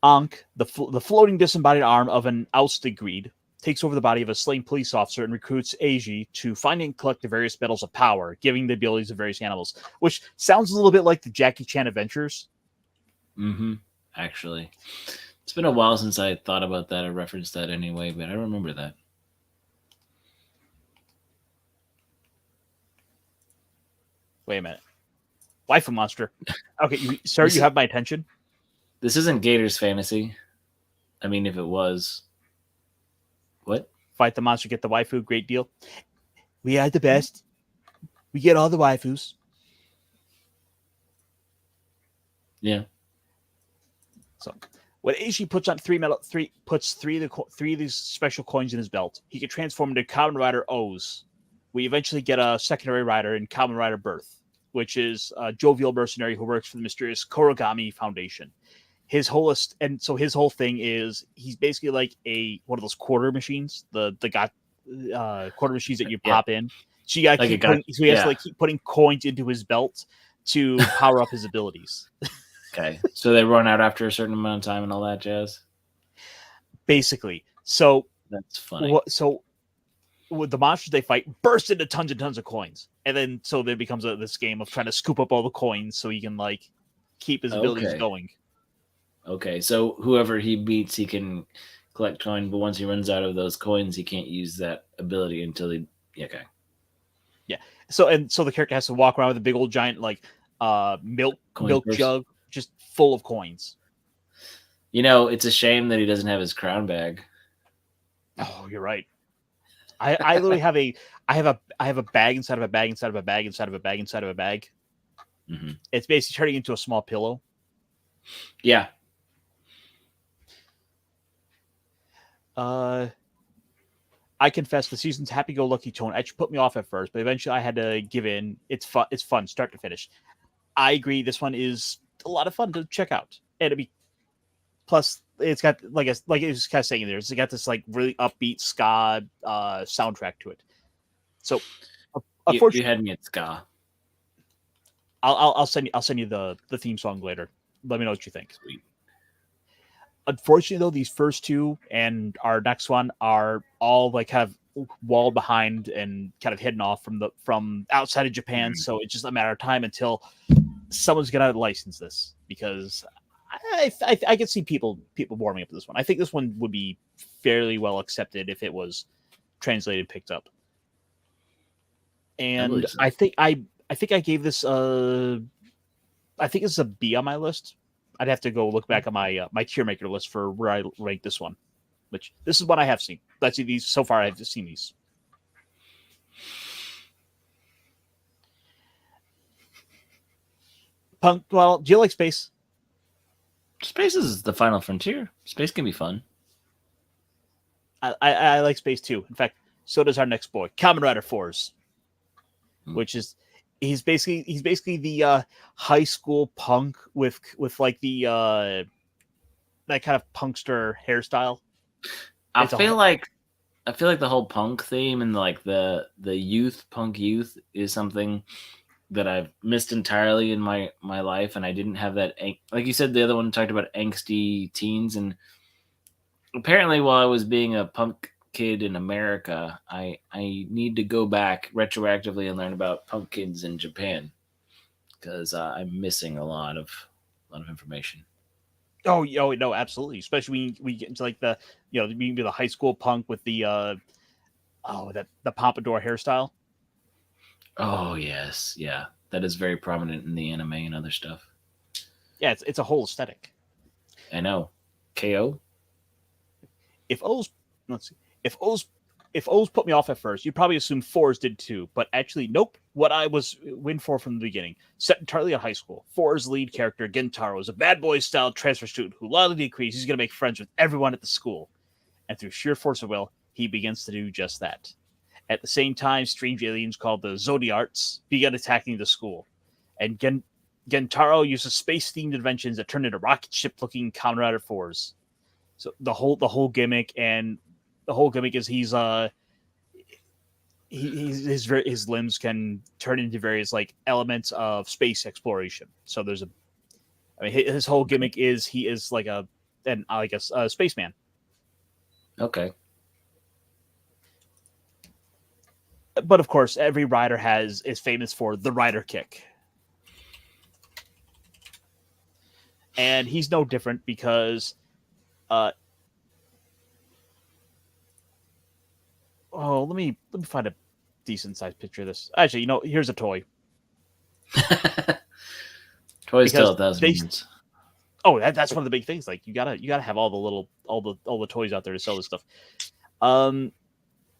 Ankh, the floating disembodied arm of an ousted greed, takes over the body of a slain police officer and recruits Eiji to find and collect the various metals of power, giving the abilities of various animals, which sounds a little bit like the Jackie Chan Adventures. Mm-hmm. Actually, it's been a while since I thought about that or referenced that anyway, but I remember that. Wait a minute. Waifu monster. Okay, sir, you have my attention. This isn't Gator's fantasy. I mean, if it was. What? Fight the monster, get the waifu, great deal. We are the best. We get all the waifus. Yeah. So when Eiji puts on three of these special coins in his belt, he can transform into Kamen Rider O's. We eventually get a secondary rider in Kamen Rider Birth, which is a jovial mercenary who works for the mysterious Korogami Foundation. His whole thing is he's basically like one of those quarter machines, the quarter machines that you pop in. So you gotta he has to keep putting coins into his belt to power up his abilities. Okay, so they run out after a certain amount of time and all that jazz. Basically, so that's funny. So with the monsters they fight burst into tons and tons of coins, and then so there becomes this game of trying to scoop up all the coins so he can like keep his abilities going. Okay, so whoever he beats, he can collect coin, but once he runs out of those coins, he can't use that ability until he. Okay. Yeah. So the character has to walk around with a big old giant like milk jug just full of coins. It's a shame that he doesn't have his crown bag. Oh, you're right. I literally have a bag inside of a bag inside of a bag inside of a bag inside of a bag. Mm-hmm. It's basically turning into a small pillow. Yeah. I confess the season's happy-go-lucky tone actually put me off at first, but eventually I had to give in. It's fun. It's fun, start to finish. I agree. This one is a lot of fun to check out, and plus it's got like it was kind of saying there. It's got this like really upbeat ska soundtrack to it. So, you had me at ska. I'll send you the theme song later. Let me know what you think. Sweet. Unfortunately, though, these first two and our next one are all like kind of walled behind and kind of hidden off from outside of Japan. Mm-hmm. So it's just a matter of time until someone's gonna license this, because I could see people warming up to this one. I think this one would be fairly well accepted if it was translated, picked up. And I think I gave this I think it's a B on my list. I'd have to go look back on my my tier maker list for where I rank this one. Which this is what I have seen. Let's see these so far. I've seen these. Punk. Well, do you like space? Space is the final frontier. Space can be fun. I like space too. In fact, so does our next boy, Kamen Rider 4s, which is he's basically the high school punk with like the that kind of punkster hairstyle. I feel like the whole punk theme and like the punk youth is something that I've missed entirely in my life, and I didn't have that. Like you said, the other one talked about angsty teens, and apparently, while I was being a punk kid in America, I need to go back retroactively and learn about punk kids in Japan because I'm missing a lot of information. Oh, no, absolutely. Especially when we get into like the we can be the high school punk with the the pompadour hairstyle. Oh yes, yeah, that is very prominent in the anime and other stuff. Yeah, it's a whole aesthetic. I know. KO. If O's let's see, if O's put me off at first, you'd probably assume fours did too. But actually, nope. What I was win for from the beginning, set entirely at high school. Four's lead character, Gentaro, is a bad boy style transfer student who loudly decrees he's going to make friends with everyone at the school. And through sheer force of will, he begins to do just that. At the same time, strange aliens called the Zodiarts begin attacking the school. And Gentaro uses space-themed inventions that turn into rocket ship-looking Kamen Rider 4s. So the whole gimmick is his limbs can turn into various like elements of space exploration. So his whole gimmick is he is like a spaceman. Okay. But of course, every rider is famous for the rider kick. And he's no different because let me find a decent sized picture of this. Actually, here's a toy. Toys still 1,000 units. Oh, that's one of the big things. Like you gotta have all the toys out there to sell this stuff.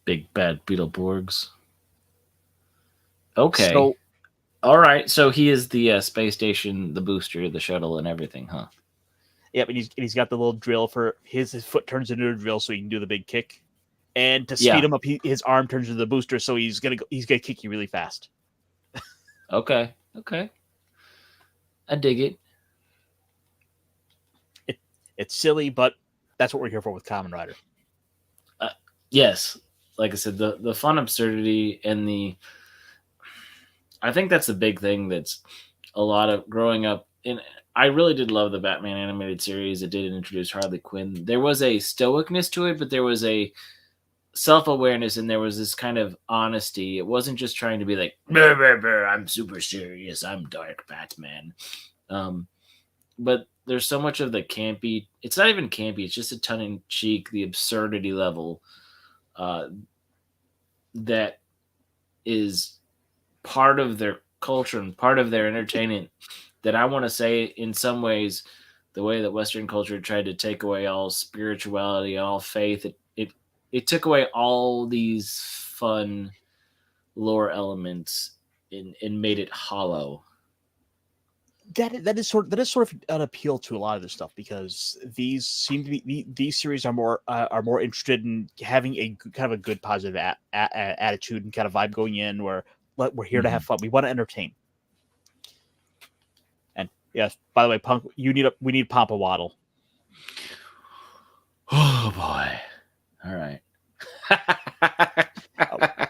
Big bad Beetleborgs. Okay. So, all right. So he is the space station, the booster, the shuttle, and everything, huh? Yep, and he's got the little drill for his foot turns into a drill so he can do the big kick. And to speed him up, his arm turns into the booster, so he's gonna kick you really fast. Okay. I dig it. It's silly, but that's what we're here for with Kamen Rider. Yes, like I said, the fun absurdity and I think that's the big thing. That's a lot of growing up. And I really did love the Batman animated series. It did introduce Harley Quinn. There was a stoicness to it, but there was a self-awareness and there was this kind of honesty. It wasn't just trying to be like, "Brr, brr, brr, I'm super serious, I'm dark Batman." But there's so much of the campy, it's not even campy, it's just a tongue-in-cheek, the absurdity level that is part of their culture and part of their entertainment, that I want to say in some ways the way that Western culture tried to take away all spirituality, all faith, it took away all these fun lore elements and made it hollow. That is sort of an appeal to a lot of this stuff, because these series are more interested in having a kind of a good positive attitude and kind of vibe going in, where we're here to have fun. We want to entertain. And yes, by the way, Punk, we need Pampa Waddle. Oh boy! All right.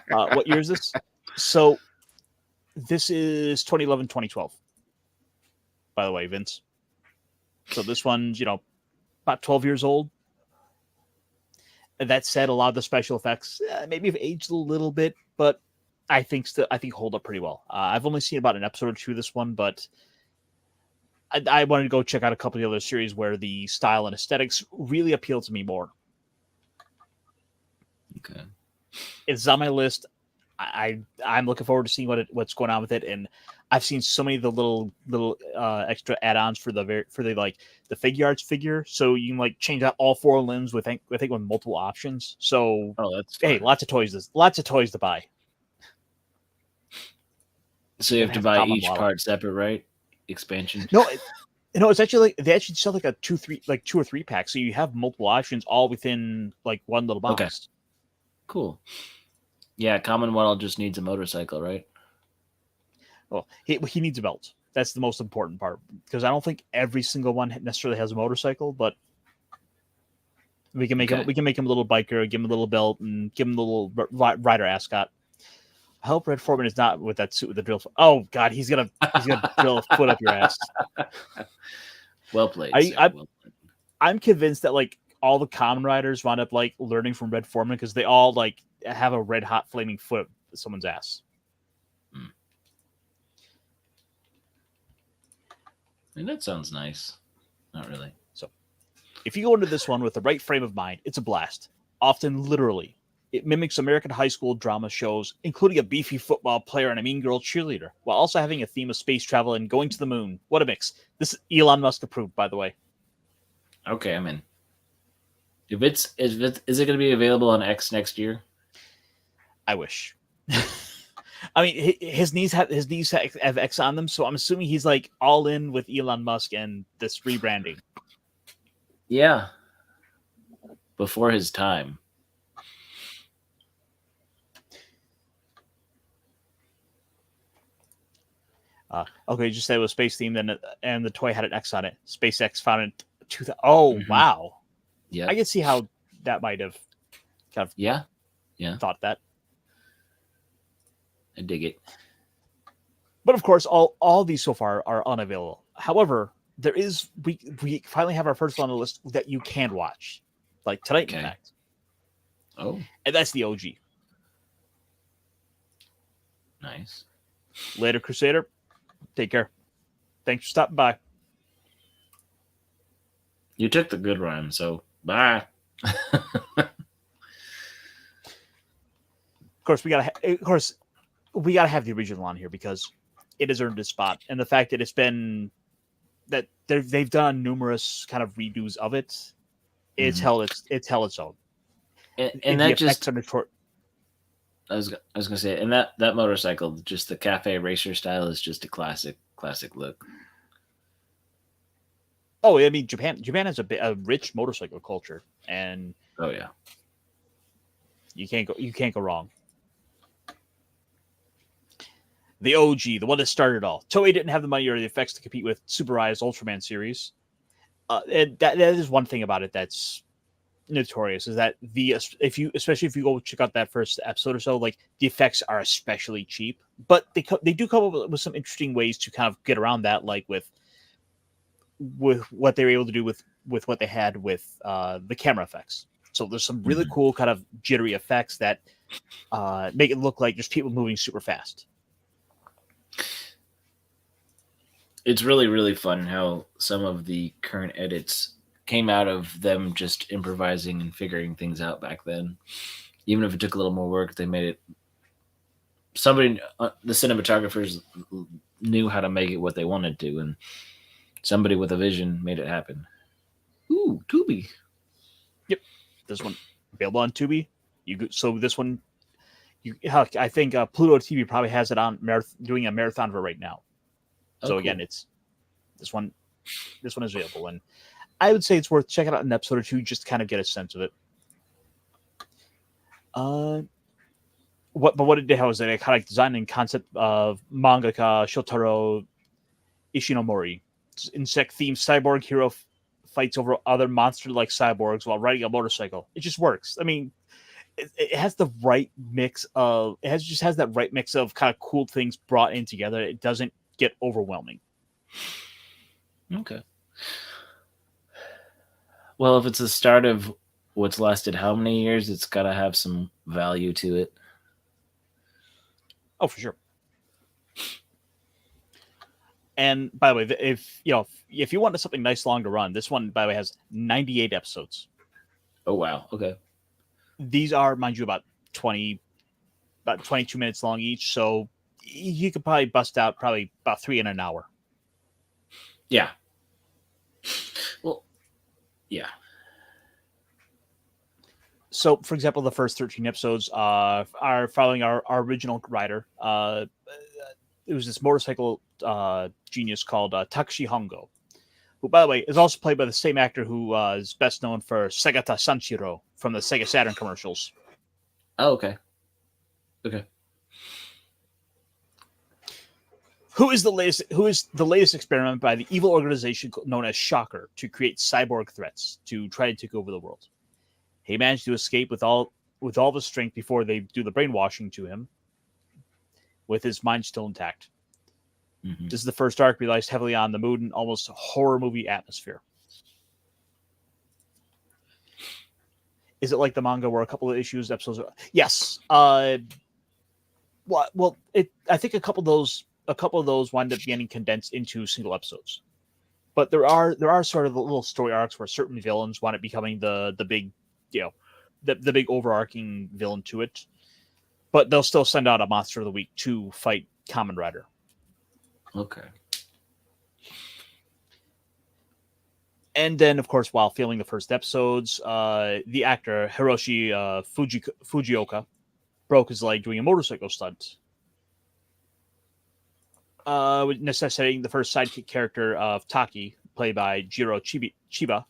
What year is this? So this is 2011, 2012. By the way, Vince. So this one's, about 12 years old. And that said, a lot of the special effects maybe have aged a little bit, but I think hold up pretty well. I've only seen about an episode or two of this one, but I wanted to go check out a couple of the other series where the style and aesthetics really appeal to me more. Okay. It's on my list. I'm looking forward to seeing what's going on with it, and I've seen so many of the little extra add-ons for the figure arts figure, so you can like change out all four limbs with multiple options. So that's fun. Hey, lots of toys to buy. So you have to buy each part separate, right? Expansion. No, it's actually they actually sell like a 2 or 3 pack, so you have multiple options all within like one little box. Okay. Cool. Yeah, Common Waddle just needs a motorcycle, right? Well, he needs a belt. That's the most important part, because I don't think every single one necessarily has a motorcycle, but we can make him a little biker, give him a little belt, and give him the little rider ascot. I hope Red Foreman is not with that suit with the drill. Oh God, he's gonna drill a foot up your ass. Well played. I'm convinced that like all the Kamen Riders wound up like learning from Red Foreman because they all like have a red hot flaming foot at someone's ass. And that sounds nice. Not really. So if you go into this one with the right frame of mind, it's a blast. Often literally. It mimics American high school drama shows, including a beefy football player and a mean girl cheerleader, while also having a theme of space travel and going to the moon. What a mix. This is Elon Musk approved, by the way. Okay, I'm in. Is it going to be available on X next year? I wish. I mean, his knees have X on them, so I'm assuming he's like all in with Elon Musk and this rebranding. Yeah. Before his time. Okay, just say it was space themed, and the toy had an X on it. SpaceX found it. Wow. Yeah, I can see how that might have kind of yeah thought that. I dig it. But of course, all these so far are unavailable. However, we finally have our first one on the list that you can watch, like tonight, in fact. Oh, And that's the OG. nice. Later, Crusader. Take care. Thanks for stopping by. You took the good rhyme, so bye. Of course, we gotta have the original on here because it has earned its spot, and the fact that it's been that they've done numerous kind of redos of it, it's held its own. And that just short. I was gonna say, and that motorcycle, just the cafe racer style, is just a classic look. Oh, I mean, Japan has a rich motorcycle culture, and Oh yeah, you can't go wrong. The OG, the one that started it all. Toei didn't have the money or the effects to compete with Super Ai's Ultraman series. And that is one thing about it that's notorious, is that especially if you go check out that first episode or so, like the effects are especially cheap, but they do come up with some interesting ways to kind of get around that, like with what they were able to do with what they had with the camera effects. So there's some really cool kind of jittery effects that make it look like there's people moving super fast. it's really, really fun how some of the current edits came out of them just improvising and figuring things out back then. Even if it took a little more work, they made it. Somebody, the cinematographers knew how to make it what they wanted to, and somebody with a vision made it happen. Ooh, Tubi. Yep, this one available on Tubi. So this one, I think Pluto TV probably has it on doing a marathon for right now. So cool. Again, it's this one is available, and I would say it's worth checking out an episode or two just to kind of get a sense of it. What it did was an iconic design and concept of mangaka Shotaro Ishinomori. Insect-themed cyborg hero fights over other monster-like cyborgs while riding a motorcycle. It just works. I mean, it has the right mix of that right mix of kind of cool things brought in together. It doesn't get overwhelming. Okay. Well, if it's the start of what's lasted how many years, it's got to have some value to it. Oh, for sure. And by the way, if you wanted something nice long to run, this one, by the way, has 98 episodes. Oh, wow. Okay. These are, mind you, about 22 minutes long each. So you could probably bust out probably about 3 in an hour. Yeah. Well, yeah. So, for example, the first 13 episodes are following our original writer. It was this motorcycle genius called Takashi Hongo, who, by the way, is also played by the same actor who is best known for Segata Sanshiro from the Sega Saturn commercials. Oh, okay. Okay. Who is the latest experiment by the evil organization known as Shocker to create cyborg threats to try to take over the world. He managed to escape with all the strength before they do the brainwashing to him, with his mind still intact. Mm-hmm. This is the first arc relies heavily on the mood and almost horror movie atmosphere. Is it like the manga where a couple of episodes? Yes. Well, I think a couple of those wind up getting condensed into single episodes. But there are sort of the little story arcs where certain villains wind up becoming the big, the big overarching villain to it. But they'll still send out a monster of the week to fight Kamen Rider. Okay. And then, of course, while filming the first episodes, the actor Hiroshi Fujioka broke his leg doing a motorcycle stunt, necessitating the first sidekick character of Taki, played by Jiro Chiba,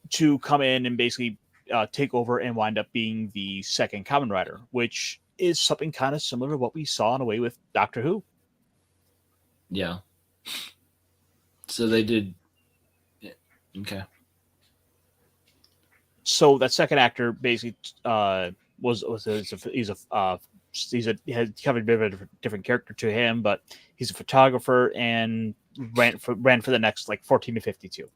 to come in and basically take over and wind up being the second Kamen Rider, which is something kind of similar to what we saw in a way with Doctor Who. Yeah. So they did. Okay. So that second actor basically he's had kind of a bit of a different character to him, but he's a photographer and ran for the next like 14 to 52.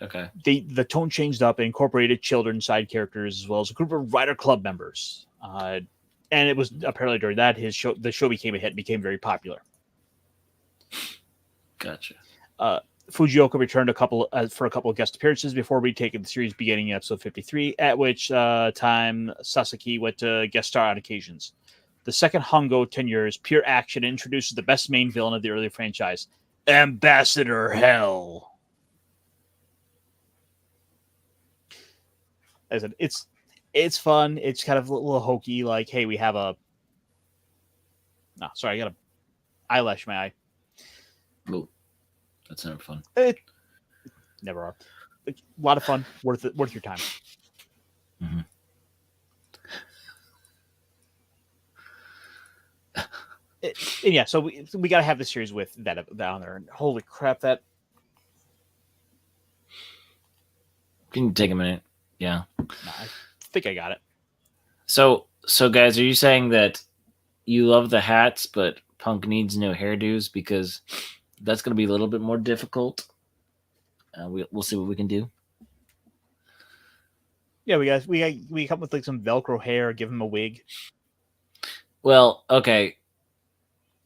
Okay. The tone changed up and incorporated children side characters as well as a group of Rider Club members. And it was apparently during that the show became a hit, became very popular. Gotcha. Fujioka returned for a couple of guest appearances before retaking the series beginning in episode 53, at which time Sasaki went to guest star on occasions. The second Hongo tenure is pure action and introduces the best main villain of the early franchise, Ambassador Hell. As it's fun. It's kind of a little hokey. Like, hey, we have a. No, sorry, I got a eyelash in my eye. Ooh, that's never fun. Never are. It's a lot of fun. Worth your time. Mm-hmm. And yeah, so we got to have the series with that on there. And holy crap, that. Can you take a minute? Yeah. No, I think I got it. So guys, are you saying that you love the hats, but Punk needs no hairdos because that's going to be a little bit more difficult? We'll see what we can do. Yeah, we come with like some Velcro hair, give him a wig. Well, okay.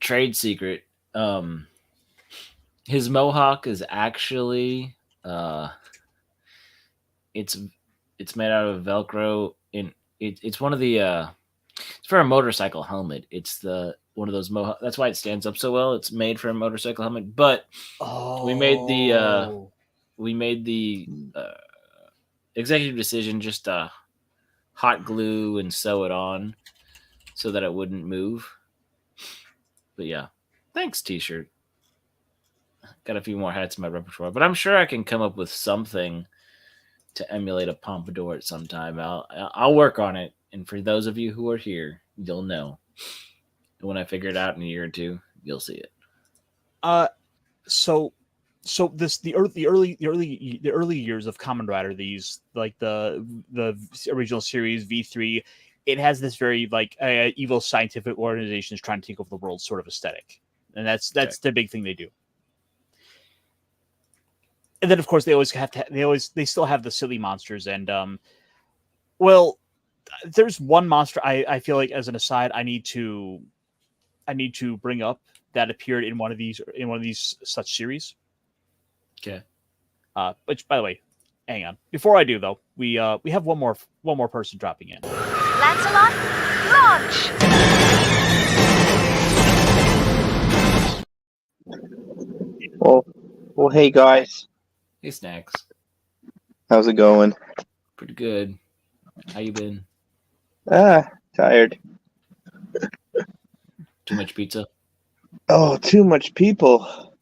Trade secret. His mohawk is actually it's made out of Velcro. It's one of the it's for a motorcycle helmet. It's one of those mohawk. That's why it stands up so well. It's made for a motorcycle helmet. But we made the executive decision just to hot glue and sew it on so that it wouldn't move. But yeah, thanks, T-shirt. Got a few more hats in my repertoire, but I'm sure I can come up with something to emulate a pompadour at some time. I'll work on it, and for those of you who are here, you'll know. When I figure it out in a year or two, you'll see it. So the early years of Kamen Rider, these like the original series V3, it has this very like evil scientific organization is trying to take over the world sort of aesthetic, and that's okay. The big thing they do. And then of course they still have the silly monsters, and well, there's one monster I feel like, as an aside, I need to bring up that appeared in one of these such series. Okay. Which, by the way, hang on. Before I do though, we have one more person dropping in. Lancelot, launch! Well, hey guys, Hey, Snacks. how's it going? Pretty good. How you been? Tired. Too much pizza? Oh, too much people.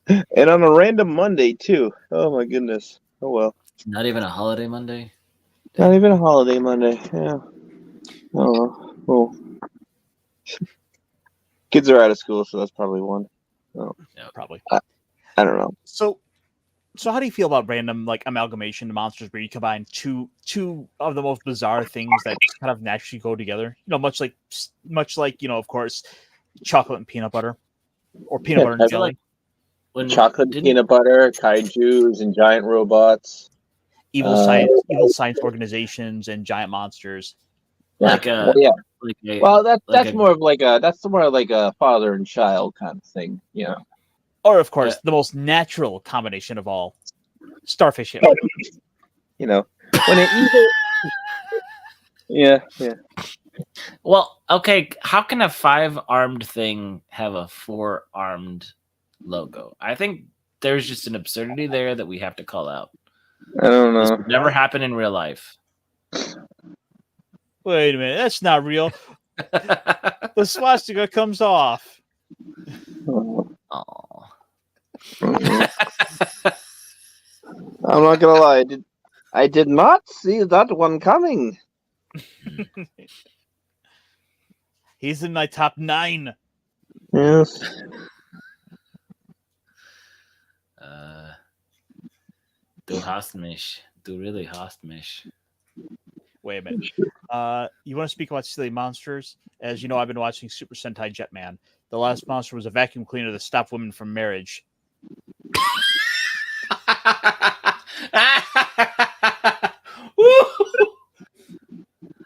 And on a random Monday too. Oh my goodness. Oh well. Not even a holiday Monday? Not even a holiday Monday. Yeah. Oh well. Kids are out of school, so that's probably one. Oh, Yeah, probably. I don't know. So how do you feel about random like amalgamation monsters where you combine two of the most bizarre things that kind of naturally go together? You know, much like of course, chocolate and peanut butter, or peanut butter and jelly. when chocolate didn't peanut butter, kaijus, and giant robots. Evil science organizations and giant monsters. like Well, a yeah. like a Well, like that's a more of like a father and child kind of thing. You know. Or, of course, the most natural combination of all, Starfish Hitler. You know, when an evil. Yeah. well, okay. How can a 5-armed thing have a 4-armed logo? I think there's just an absurdity there that we have to call out. I don't This know. would never happen in real life. Wait a minute, that's not real. The swastika comes off. Oh. Oh. I'm not gonna lie. I did not see that one coming. He's in my top 9. Yes. Du hast mich. Du really hast mich. Wait a minute. You want to speak about silly monsters? As you know, I've been watching Super Sentai Jetman. The last monster was a vacuum cleaner that stopped women from marriage.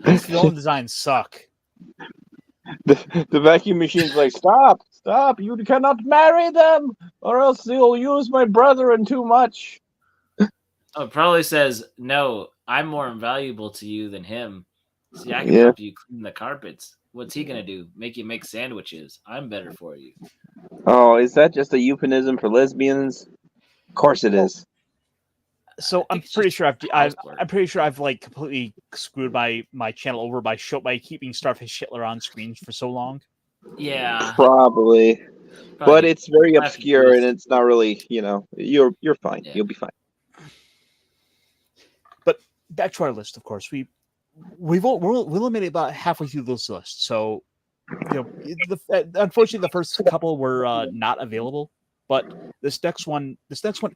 These villain designs suck. The vacuum machine's like, stop! You cannot marry them, or else they'll use my brethren too much. Oh, it probably says, no, I'm more invaluable to you than him. See, I can Yeah. help you clean the carpets. What's he going to do? Make you make sandwiches. I'm better for you. Oh, is that just a euphemism for lesbians? Of course it is. So I I'm think it's pretty just sure housework. I'm pretty sure I've like completely screwed my channel over by keeping Starfish Hitler on screen for so long. Yeah. Probably. But probably it's very have to do obscure this. and it's not really, you're fine. Yeah. You'll be fine. But back to our list, of course, we eliminated about halfway through this list. So, unfortunately, the first couple were not available. But this next one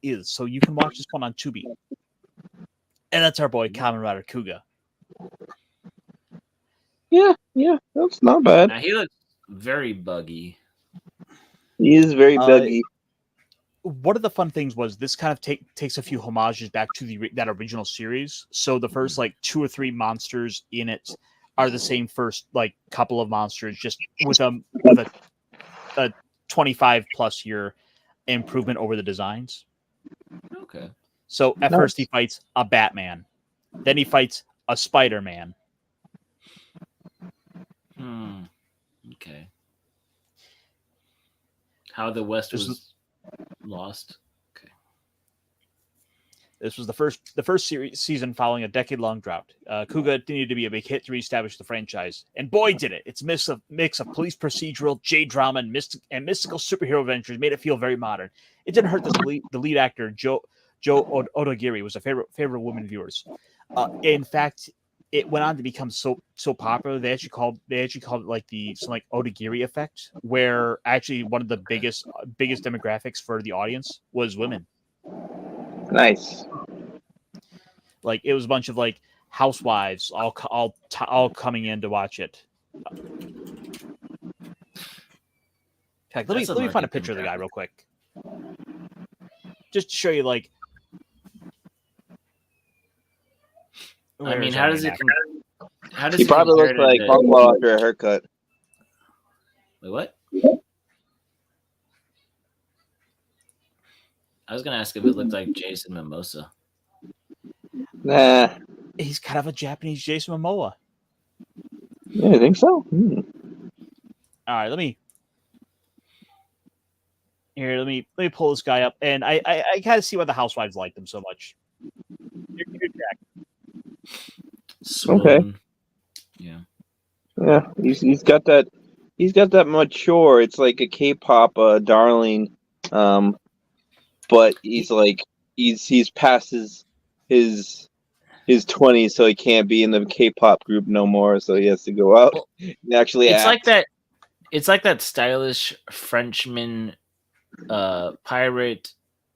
is. So you can watch this one on Tubi, and that's our boy Kamen Rider Kuga. Yeah, that's not bad. Now, he looks very buggy. He is very buggy. One of the fun things was this kind of takes a few homages back to that original series. So the first like 2 or 3 monsters in it are the same first like couple of monsters, just with a 25 plus year improvement over the designs. Okay. So at Nice. first he fights a Batman, then he fights a Spider-Man. Okay. How the West was lost. Okay. This was the first season following a decade-long drought. Kuga needed to be a big hit to reestablish the franchise, and boy did it! Its mix of police procedural, J-drama, and mystical superhero adventures made it feel very modern. It didn't hurt that the lead actor Joe Odogiri was a favorite of women viewers. In fact, it went on to become so popular they actually called it like the Odogiri effect, where actually one of the biggest demographics for the audience was women. Nice. Like it was a bunch of like housewives all coming in to watch it. Heck, let me find a picture of the guy real quick, just to show you like. I mean, how does he He probably looks like Hogwarts after a haircut. Wait, what? I was gonna ask if it looked like Jason Momoa. Nah. He's kind of a Japanese Jason Momoa. Yeah, I think so. All right, let me pull this guy up, and I kind of see why the housewives like them so much. You're Jack. Swollen. Okay. Yeah. He's got that. He's got that mature. It's like a K-pop darling, but he's past his 20s, so he can't be in the K-pop group no more. So he has to go out and actually It's act. like that. It's like that stylish Frenchman pirate,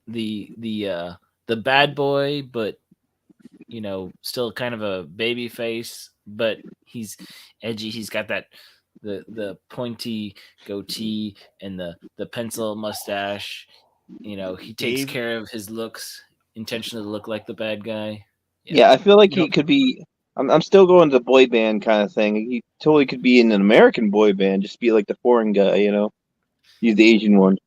the bad boy, but still kind of a baby face, but he's edgy. He's got that the pointy goatee and the pencil mustache. he takes Dave- care of his looks, intentionally to look like the bad guy. Yeah, I feel like You he could be. I'm still going to boy band kind of thing. He totally could be in an American boy band, just be like the foreign guy, He's the Asian one.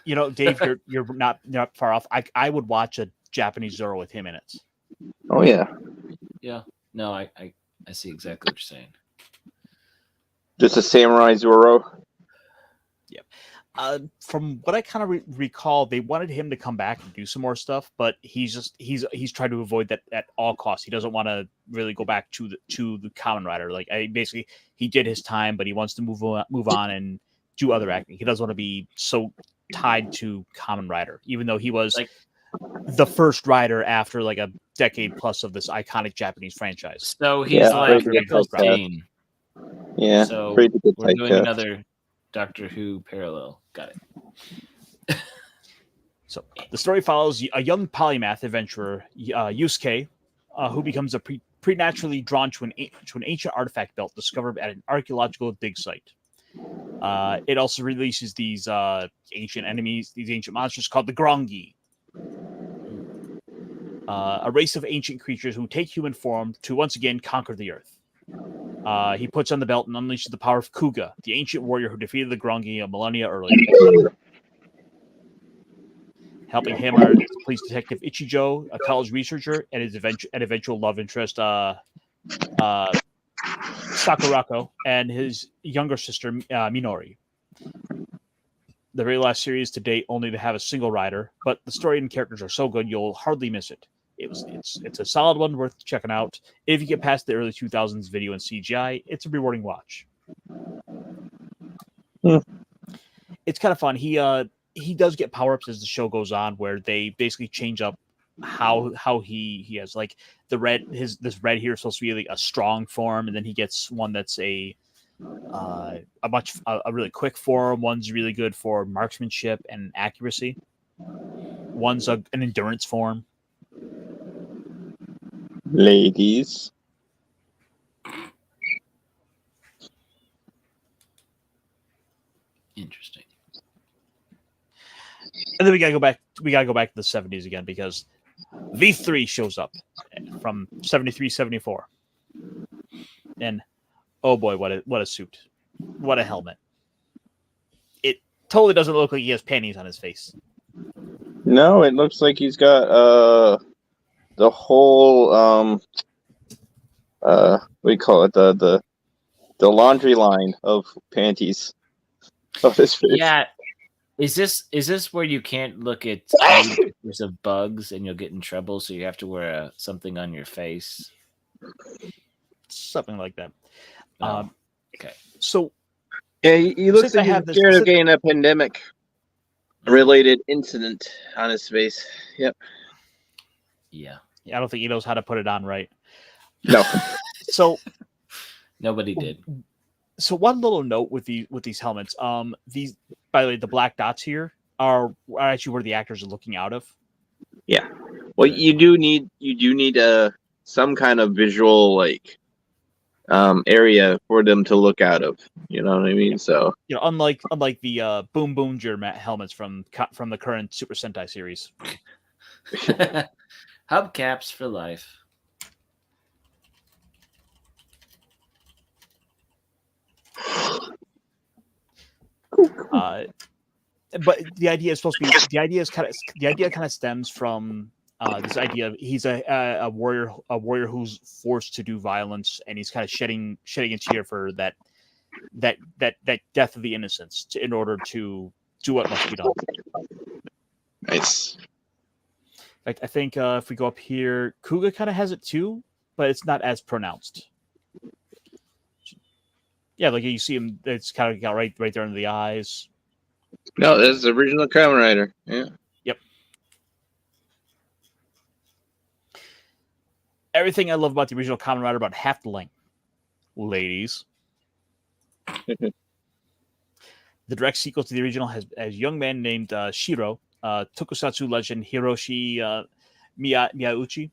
Dave, you're not far off. I would watch a Japanese Zoro with him in it. Oh yeah, Yeah. No, I see exactly what you're saying. just a samurai Zoro. From what I kind of recall, they wanted him to come back and do some more stuff, but he's tried to avoid that at all costs. He doesn't want to really go back to the Kamen Rider. Like basically, he did his time, but he wants to move on and do other acting. He doesn't want to be so tied to Kamen Rider, even though he was the first rider after like a decade plus of this iconic Japanese franchise. So he's like pretty good Eccleston. Yeah, So pretty good we're doing typecast. another Doctor Who parallel. Got it. So the story follows a young polymath adventurer, Yusuke, who becomes preternaturally drawn to an ancient artifact belt discovered at an archaeological dig site. It also releases these ancient enemies, these ancient monsters called the Grongi, a race of ancient creatures who take human form to once again conquer the earth. He puts on the belt and unleashes the power of Kuga, the ancient warrior who defeated the Grongi a millennia earlier. Helping him are police detective Ichijo, a college researcher, and his eventual love interest, Sakurako, and his younger sister, Minori. The very last series to date only to have a single rider, but the story and characters are so good you'll hardly miss it. It's a solid one worth checking out. If you get past the early 2000s video and CGI, it's a rewarding watch. It's kind of fun. He does get power-ups as the show goes on, where they basically change up how he has like this red here is supposed to be like a strong form, and then he gets one that's a really quick form. One's really good for marksmanship and accuracy. One's an endurance form. Ladies. Interesting. And then we gotta go back to the 70s again, because V3 shows up from 73, 74. And oh boy, what a suit. What a helmet. It totally doesn't look like he has panties on his face. No, it looks like he's got the whole what do you call it, the laundry line of panties of his face. Yeah. Is this where you can't look at pictures of bugs and you'll get in trouble, so you have to wear something on your face? Something like that. Oh, okay. So Yeah, he looks Since I like he's have this- scared of since- getting a pandemic related incident on his face. Yep. Yeah. I don't think he knows how to put it on right. No. So Nobody did. So one little note with these helmets, these, by the way, the black dots here are actually where the actors are looking out of. Yeah. Well, you do need some kind of visual area for them to look out of. You know what I mean? So Unlike the Boom Boomger helmets from the current Super Sentai series. Hubcaps for life. But the idea is supposed to be the idea kind of stems from this idea of he's a warrior who's forced to do violence, and he's kind of shedding a tear for that death of the innocents in order to do what must be done. nice. In fact, I think if we go up here, Kuga kind of has it too, but it's not as pronounced. Yeah, like you see him, it's kind of got right there under the eyes. No, this is the original Kamen Rider. Yeah. Yep. Everything I love about the original Kamen Rider, about half the length. Ladies. The direct sequel to the original has a young man named Shiro, tokusatsu legend Hiroshi Miyauchi,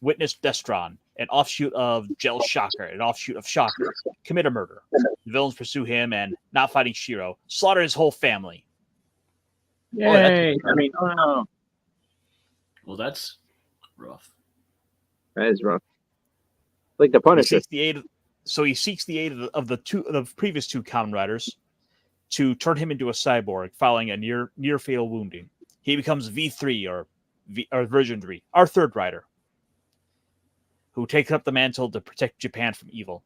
witnessed Destron, an offshoot of Gel Shocker, an offshoot of Shocker, commit a murder. The villains pursue him and, not fighting Shiro, slaughter his whole family. Yay! I mean, oh no, Well, that's rough. that is rough. Like the He Punisher. seeks the aid. So he seeks the aid of the previous two Kamen Riders to turn him into a cyborg, following a near fatal wounding. He becomes V3 or version 3, our third rider, who takes up the mantle to protect Japan from evil.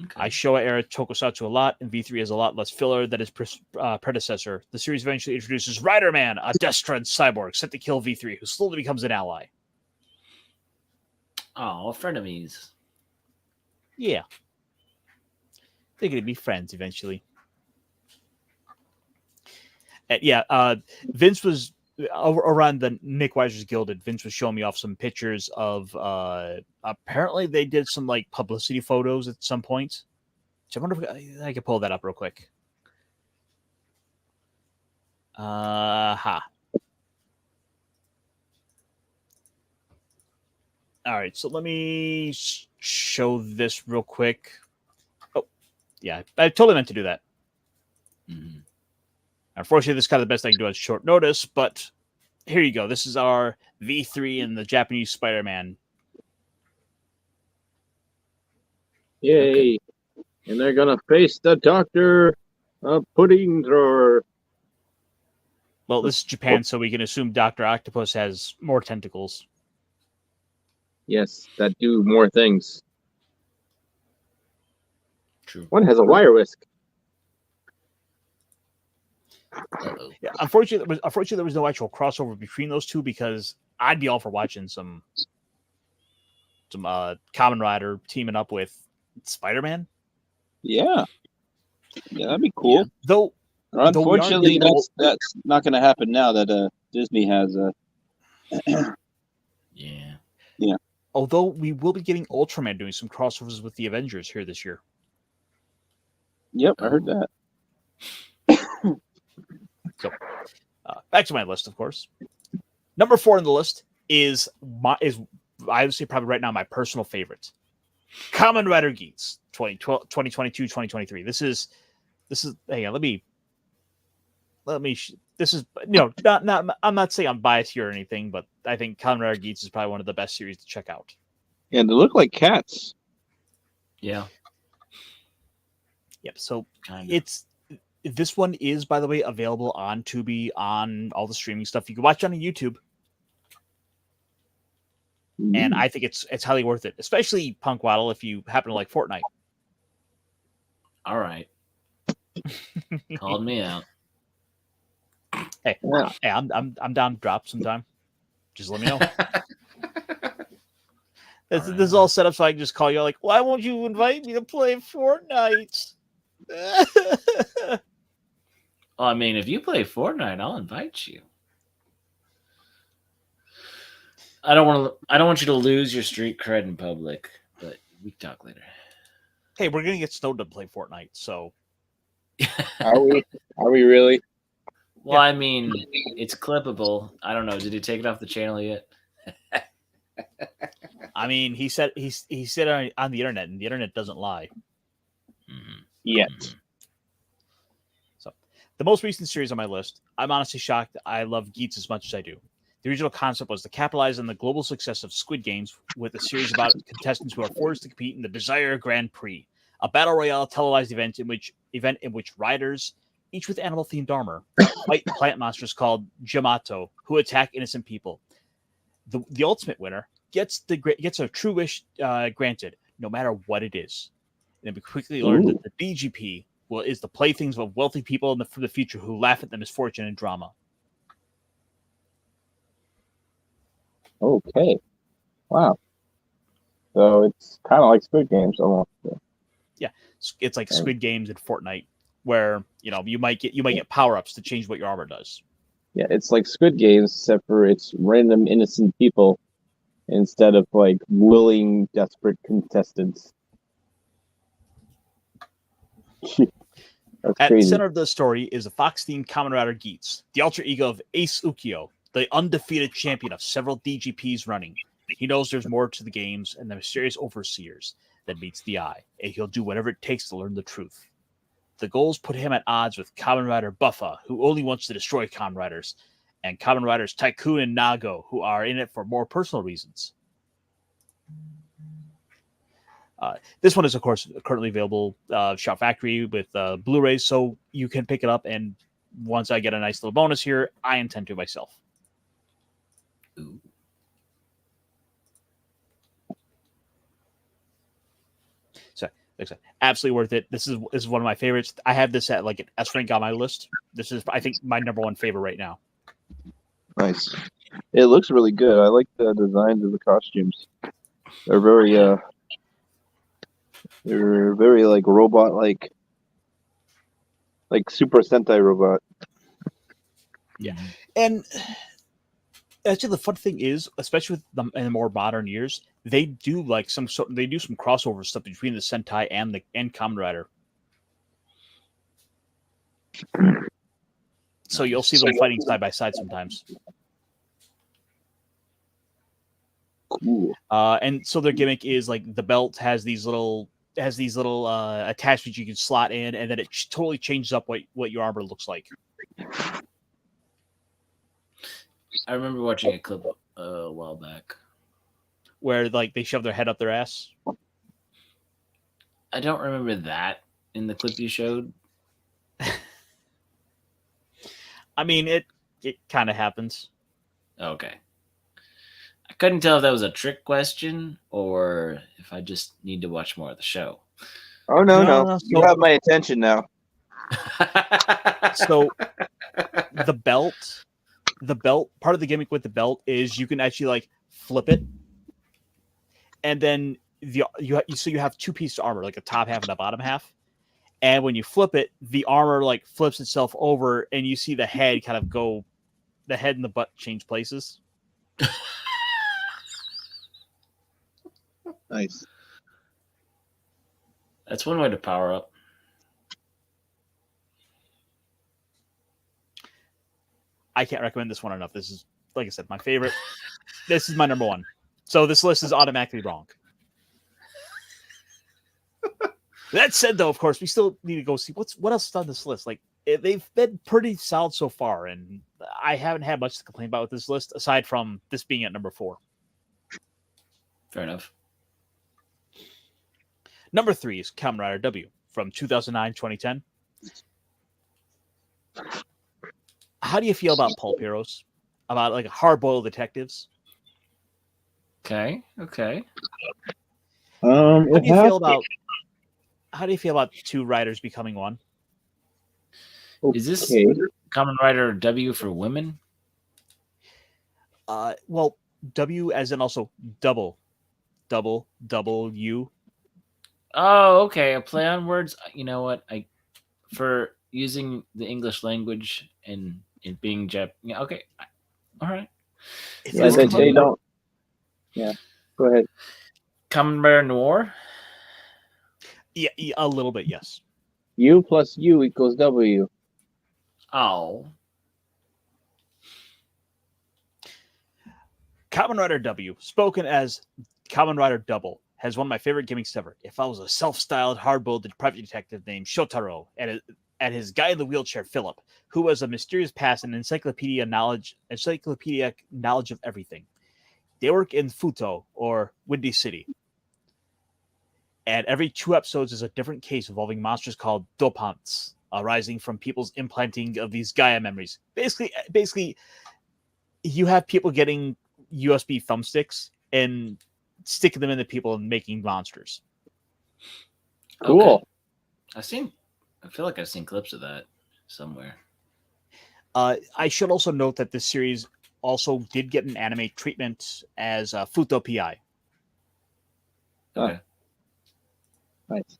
Okay. I Showa era tokusatsu a lot, and V3 is a lot less filler than his predecessor. The series eventually introduces Rider Man, a death-tread cyborg sent to kill V3, who slowly becomes an ally. Oh, frenemies. Yeah. They're going to be friends eventually. And yeah, Vince was around the Nick Weiser's Gilded. Vince was showing me off some pictures of. Apparently, they did some like publicity photos at some point. So I wonder if I could pull that up real quick. Ha. All right, so let me show this real quick. Oh, yeah, I totally meant to do that. Mm-hmm. Unfortunately, this is kind of the best I can do at short notice, but here you go. This is our V3 and the Japanese Spider-Man. Yay! Okay. And they're gonna face the Doctor Pudding Thrower. Well, this is Japan, so we can assume Dr. Octopus has more tentacles. Yes, that do more things. True. One has a wire whisk. Uh-oh. Yeah, unfortunately, there was no actual crossover between those two because I'd be all for watching some Kamen Rider teaming up with Spider-Man. Yeah, that'd be cool. Yeah. Though Unfortunately, getting that's not going to happen now that Disney has Yeah. although we will be getting Ultraman doing some crossovers with the Avengers here this year. Yep, I heard that. So, back to my list, of course. Number 4 on the list is I would say probably right now my personal favorite, Kamen Rider Geats 2022, 2023. This is. Hang on, let me. This is not. I'm not saying I'm biased here or anything, but I think Kamen Rider Geats is probably one of the best series to check out. And they look like cats. Yeah. Yep. So Kind of. this one is, by the way, available on Tubi, on all the streaming stuff. You can watch it on YouTube, and I think it's highly worth it, especially Punk Waddle if you happen to like Fortnite. All right. Called me out. Hey, Yeah. hey, I'm down to drop sometime. Just let me know. This is all set up so I can just call you like, why won't you invite me to play Fortnite? Well, I mean, if you play Fortnite, I'll invite you. I don't want you to lose your street cred in public, but we can talk later. Hey, we're gonna get Snowden to play Fortnite, so Are we? Are we really? Well, I mean, it's clippable. I don't know. Did he take it off the channel yet? I mean, he said on the internet, and the internet doesn't lie. Mm-hmm. Yet. Mm-hmm. So, the most recent series on my list, I'm honestly shocked. I love Geats as much as I do. The original concept was to capitalize on the global success of Squid Games with a series about contestants who are forced to compete in the Desire Grand Prix, a battle royale televised event in which riders, each with animal-themed armor, fight plant monsters called Jamato, who attack innocent people. The ultimate winner gets a true wish granted, no matter what it is. And we quickly learned that the DGP is the playthings of wealthy people from the future who laugh at the misfortune and drama. Okay. Wow. So it's kind of like Squid Games almost. Yeah, it's like Squid Games and Fortnite, where you might get power-ups to change what your armor does. Yeah, it's like Squid Games, except for it's random innocent people instead of like willing, desperate contestants. That's At crazy. the center of the story is a Fox-themed Kamen Rider Geats, the alter ego of Ace Ukyo, the undefeated champion of several DGPs running. He knows there's more to the games and the mysterious overseers that meets the eye, and he'll do whatever it takes to learn the truth. The goals put him at odds with Kamen Rider Buffa, who only wants to destroy Kamen Riders, and Kamen Riders Tycoon and Nago, who are in it for more personal reasons. This one is, of course, currently available Shout Factory with Blu-rays, so you can pick it up, and once I get a nice little bonus here, I intend to myself. Ooh. So, like I said, absolutely worth it. This is one of my favorites. I have this at like an S rank on my list. This is, I think, my number one favorite right now. Nice. It looks really good. I like the designs of the costumes. They're very like robot like Super Sentai robot. Yeah, and actually, the fun thing is, especially with them in the more modern years, they do like some crossover stuff between the Sentai and Kamen Rider. So you'll see them fighting side by side sometimes. Cool. And so their gimmick is like the belt has these little attachments you can slot in, and then it totally changes up what your armor looks like. I remember watching a clip a while back where like they shove their head up their ass. I don't remember that in the clip you showed. I mean, it kind of happens. Okay. I couldn't tell if that was a trick question or if I just need to watch more of the show. Oh no. You have my attention now. So the belt, part of the gimmick with the belt is you can actually like flip it, and then you have two pieces of armor, like the top half and the bottom half. And when you flip it, the armor like flips itself over, and you see the head kind of go, the head and the butt change places. Nice. That's one way to power up. I can't recommend this one enough. This is, like I said, my favorite. This is my number one. So this list is automatically wrong. That said, though, of course, we still need to go see what else is on this list. Like, they've been pretty solid so far, and I haven't had much to complain about with this list, aside from this being at number 4. Fair enough. Number 3 is Kamen Rider W from 2009-2010. How do you feel about pulp heroes? About like hard-boiled detectives? Okay. How do you feel about two writers becoming one? Is this Kamen Rider W for women? Well, W as in also double W. Oh, okay. A play on words. You know what? For using the English language and it being Jap. Yeah. Okay. All right. Yeah, they don't. Yeah. Go ahead. Kamen Rider Noir. Yeah, a little bit, yes. U plus U equals W. Oh. Kamen Rider W, spoken as Kamen Rider Double, has one of my favorite gimmicks ever. It follows a self-styled, hard-boiled private detective named Shotaro and his guy in the wheelchair, Philip, who has a mysterious past and encyclopedic knowledge of everything. They work in Futo, or Windy City. And every 2 episodes is a different case involving monsters called dopants, arising from people's implanting of these Gaia memories. Basically, you have people getting USB thumbsticks and sticking them into people and making monsters. Cool. Okay. I feel like I've seen clips of that somewhere. I should also note that this series also did get an anime treatment as Futo PI. Okay. Nice.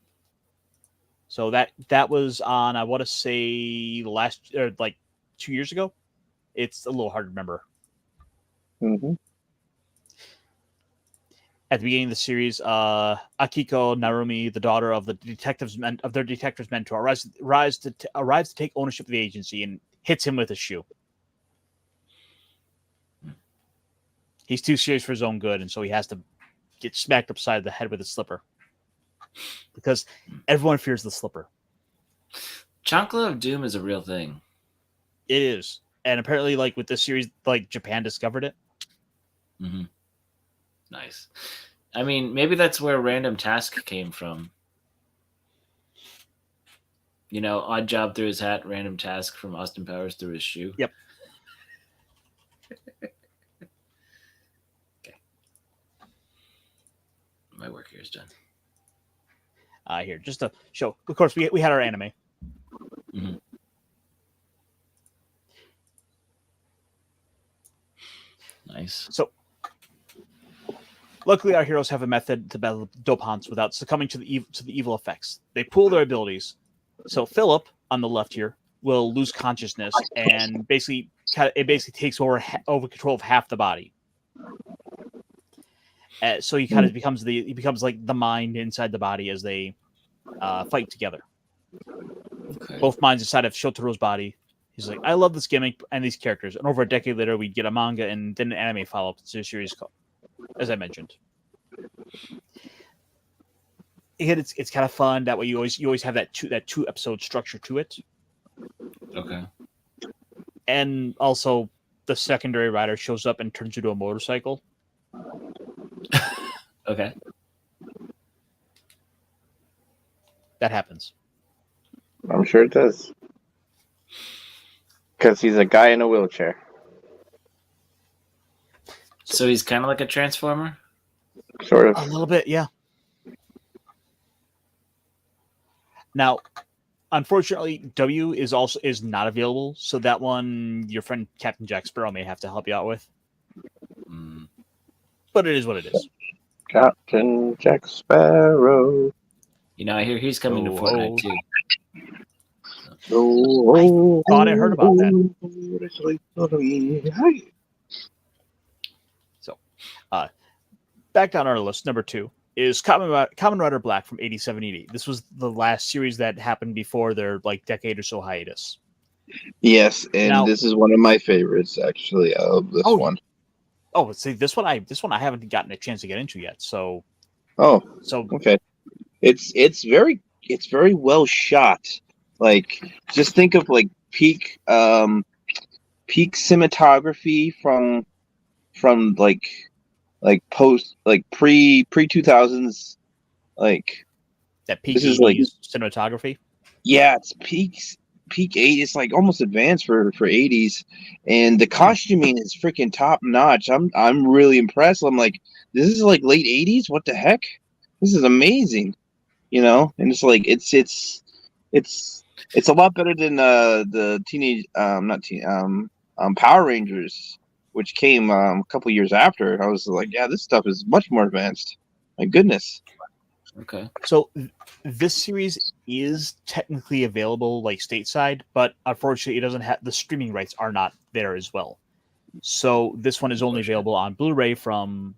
So that was on, I want to say 2 years ago. It's a little hard to remember. Mm-hmm. At the beginning of the series, Akiko Narumi, the daughter of their detective's mentor, arrives to take ownership of the agency and hits him with a shoe. He's too serious for his own good, and so he has to get smacked upside the head with a slipper. Because everyone fears the slipper. Chancla of Doom is a real thing. It is, and apparently, like with this series, like Japan discovered it. Mm-hmm. Nice. I mean, maybe that's where Random Task came from. You know, Odd Job through his hat, Random Task from Austin Powers through his shoe. Yep. Okay. My work here is done. Here, just to show. Of course, we had our anime. Mm-hmm. Nice. So, luckily, our heroes have a method to battle dope hunts without succumbing to the evil effects. They pool their abilities. So, Philip on the left here will lose consciousness, and it basically takes over control of half the body. So he kind of becomes like the mind inside the body as they fight together. Okay. Both minds inside of Shotaro's body. He's like, I love this gimmick and these characters. And over a decade later, we get a manga and then an anime follow-up to the series, as I mentioned. It's kind of fun. That way, you always have that two episode structure to it. Okay. And also, the secondary rider shows up and turns into a motorcycle. Okay. That happens. I'm sure it does. Because he's a guy in a wheelchair. So he's kind of like a Transformer? Sort of. A little bit, yeah. Now, unfortunately, W is not available, so that one your friend Captain Jack Sparrow may have to help you out with. Mm. But it is what it is. Captain Jack Sparrow. You know, I hear he's coming to Fortnite too. I thought I heard about that. So, back down our list, number 2 is Kamen Rider Black from 87-80. This was the last series that happened before their decade or so hiatus. Yes, and Now, this is one of my favorites, actually, of this one. Oh, see, this one I haven't gotten a chance to get into yet. So Okay, it's very well shot. Like, just think of peak cinematography from post pre 2000s that peak this is 80s cinematography. Yeah, it's peak 80s. It's almost advanced for 80s, and the costuming is freaking top notch. I'm really impressed. I'm like, this is late 80s. What the heck? This is amazing. And it's a lot better than the teenage Power Rangers, which came a couple years after. I was like, yeah, this stuff is much more advanced. My goodness. Okay. So this series is technically available stateside, but unfortunately, it doesn't have the streaming rights are not there as well. So this one is only available on Blu-ray from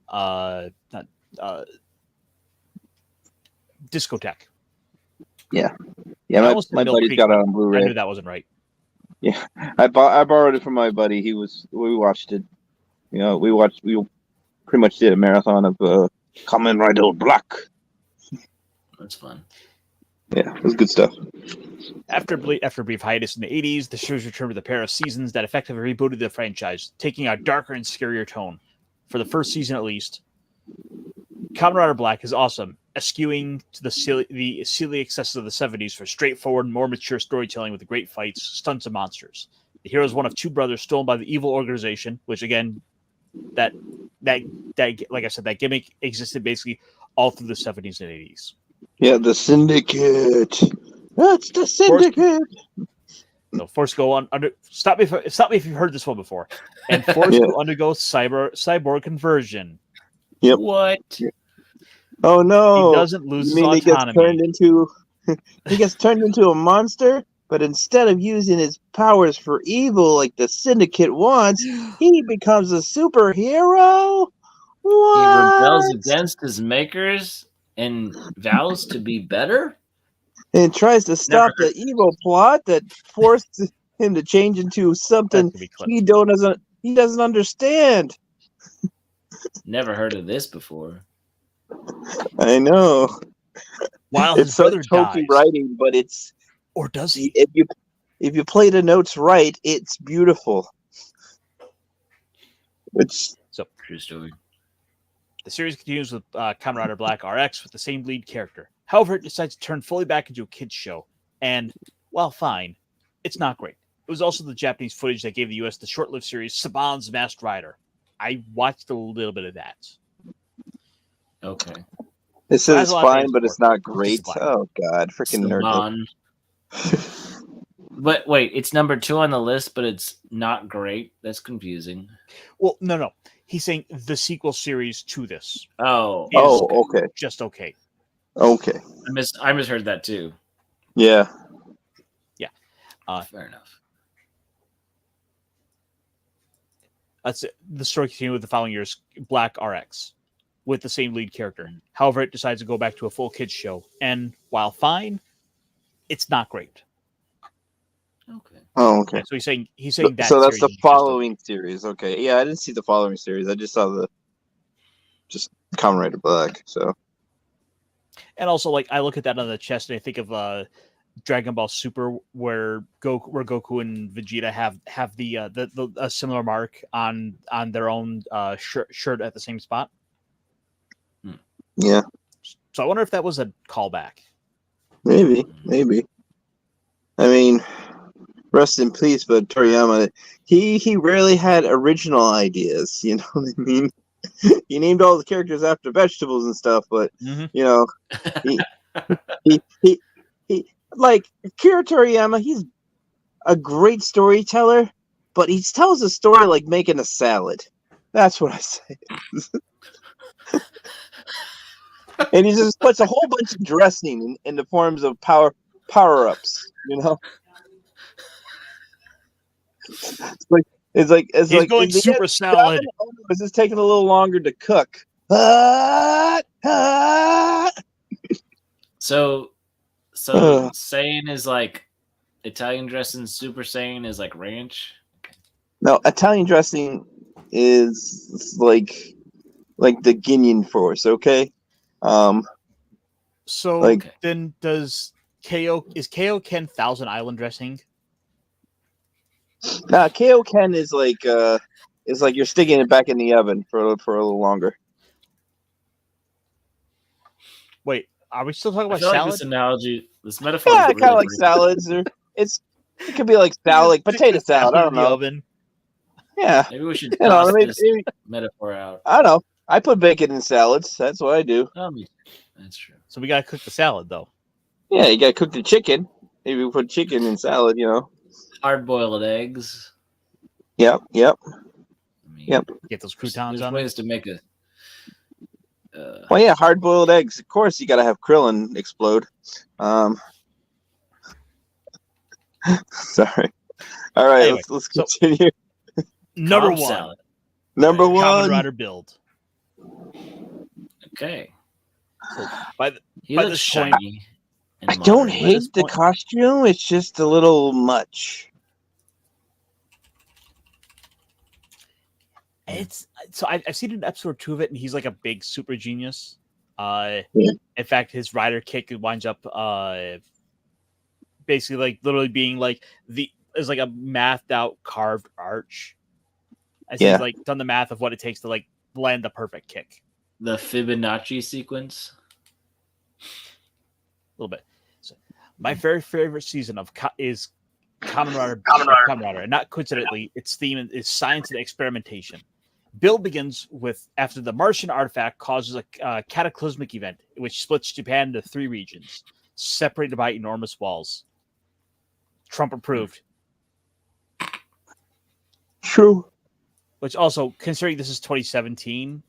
Discotech. Yeah. My buddy's got it on Blu-ray. I knew that wasn't right. Yeah, I borrowed it from my buddy. We watched it. We pretty much did a marathon of Kamen Rider Black. That's fun. Yeah, it was good stuff. After a brief hiatus in the 80s, the show's returned with a pair of seasons that effectively rebooted the franchise, taking a darker and scarier tone. For the first season, at least, Kamen Rider Black is awesome, eschewing to the silly excesses of the 70s for straightforward, more mature storytelling with great fights, stunts, and monsters. The hero is one of two brothers stolen by the evil organization, which again, that like I said, that gimmick existed basically all through the 70s and 80s. Yeah, the Syndicate. That's the Syndicate. So Force go on under. Stop me if you've heard this one before. And Force will undergo cyborg conversion. Yep. What? Oh no! He doesn't lose his autonomy. He gets turned into a monster, but instead of using his powers for evil like the Syndicate wants, he becomes a superhero. What? He rebels against his makers and vows to be better? And tries to stop the evil plot that forced him to change into something he doesn't understand. Never heard of this before. I know. While it's his brother so hokey dies, writing, but it's Or does he? If you play the notes right, it's beautiful. It's True story. The series continues with Kamen Rider Black RX with the same lead character. However, it decides to turn fully back into a kids show. And, while fine, it's not great. It was also the Japanese footage that gave the US the short-lived series Saban's Masked Rider. I watched a little bit of that. Okay. This Well, is that's a lot of fine, things but for it's it. not Just great. black. Oh god, freaking nerd. Saban. But wait, it's number 2 on the list, but it's not great. That's confusing. Well, no. He's saying the sequel series to this Oh, is okay. just okay. Okay. I misheard that too. Yeah. Fair enough. That's it. The story continued with the following year's Black RX with the same lead character. However, it decides to go back to a full kids show. And while fine, it's not great. Okay. Oh, okay. Yeah, so he's saying that. So that's series the is just okay. following series. Okay. Yeah, I didn't see the following series. I just saw just Kamen Rider Black. So. And also, like, I look at that on the chest and I think of Dragon Ball Super, where Goku and Vegeta have the a similar mark on their own shirt at the same spot. Yeah. So I wonder if that was a callback. Maybe. I mean, rest in peace, but Toriyama, he rarely had original ideas. You know what I mean? He named all the characters after vegetables and stuff, but you know, he like Akira Toriyama. He's a great storyteller, but he tells a story like making a salad. That's what I say. And he just puts a whole bunch of dressing in the forms of power-ups, you know. It's like He's going super salad. It's just taking a little longer to cook. So Saiyan is like Italian dressing. Super Saiyan is like ranch. No, Italian dressing is like the Guinean force. Okay. So like- then is KO Ken Thousand Island dressing? KO Ken is like you're sticking it back in the oven for a little longer. Wait, are we still talking I about feel like salad? this analogy, this metaphor. Yeah, is kind of like great. salads, or it could be like salad, like potato salad. I don't in the know. oven. Yeah, Maybe we should you know, toss maybe, this metaphor out. I don't know. I put bacon in salads. That's what I do. Oh, that's true. So we gotta cook the salad though. Yeah, you gotta cook the chicken. Maybe we put chicken in salad. You know. Hard-boiled eggs. Yep. I mean, Yep. Get those croutons there's on. ways to make a. Well, yeah, hard-boiled eggs. Of course, you gotta have Krillin explode. Sorry. All right, Anyway, let's so- continue. Number Cobb one, salad. Number Kamen one. Rider build. Okay. By the, He By looks this point- shiny. and I don't modern. hate this the point- costume. It's just a little much. it's so I've seen an episode or two of it, and he's like a big super genius. Yeah. In fact, his rider kick winds up basically like literally being like is like a mathed out carved arch. As Yeah. he's like done the math of what it takes to like land the perfect kick. The Fibonacci sequence. A little bit. So, my very favorite season is Kamen Rider, and not coincidentally, its theme is science and experimentation. Build begins with after the Martian artifact causes a cataclysmic event, which splits Japan into 3 regions, separated by enormous walls. Trump approved. True. Which also, considering this is 2017,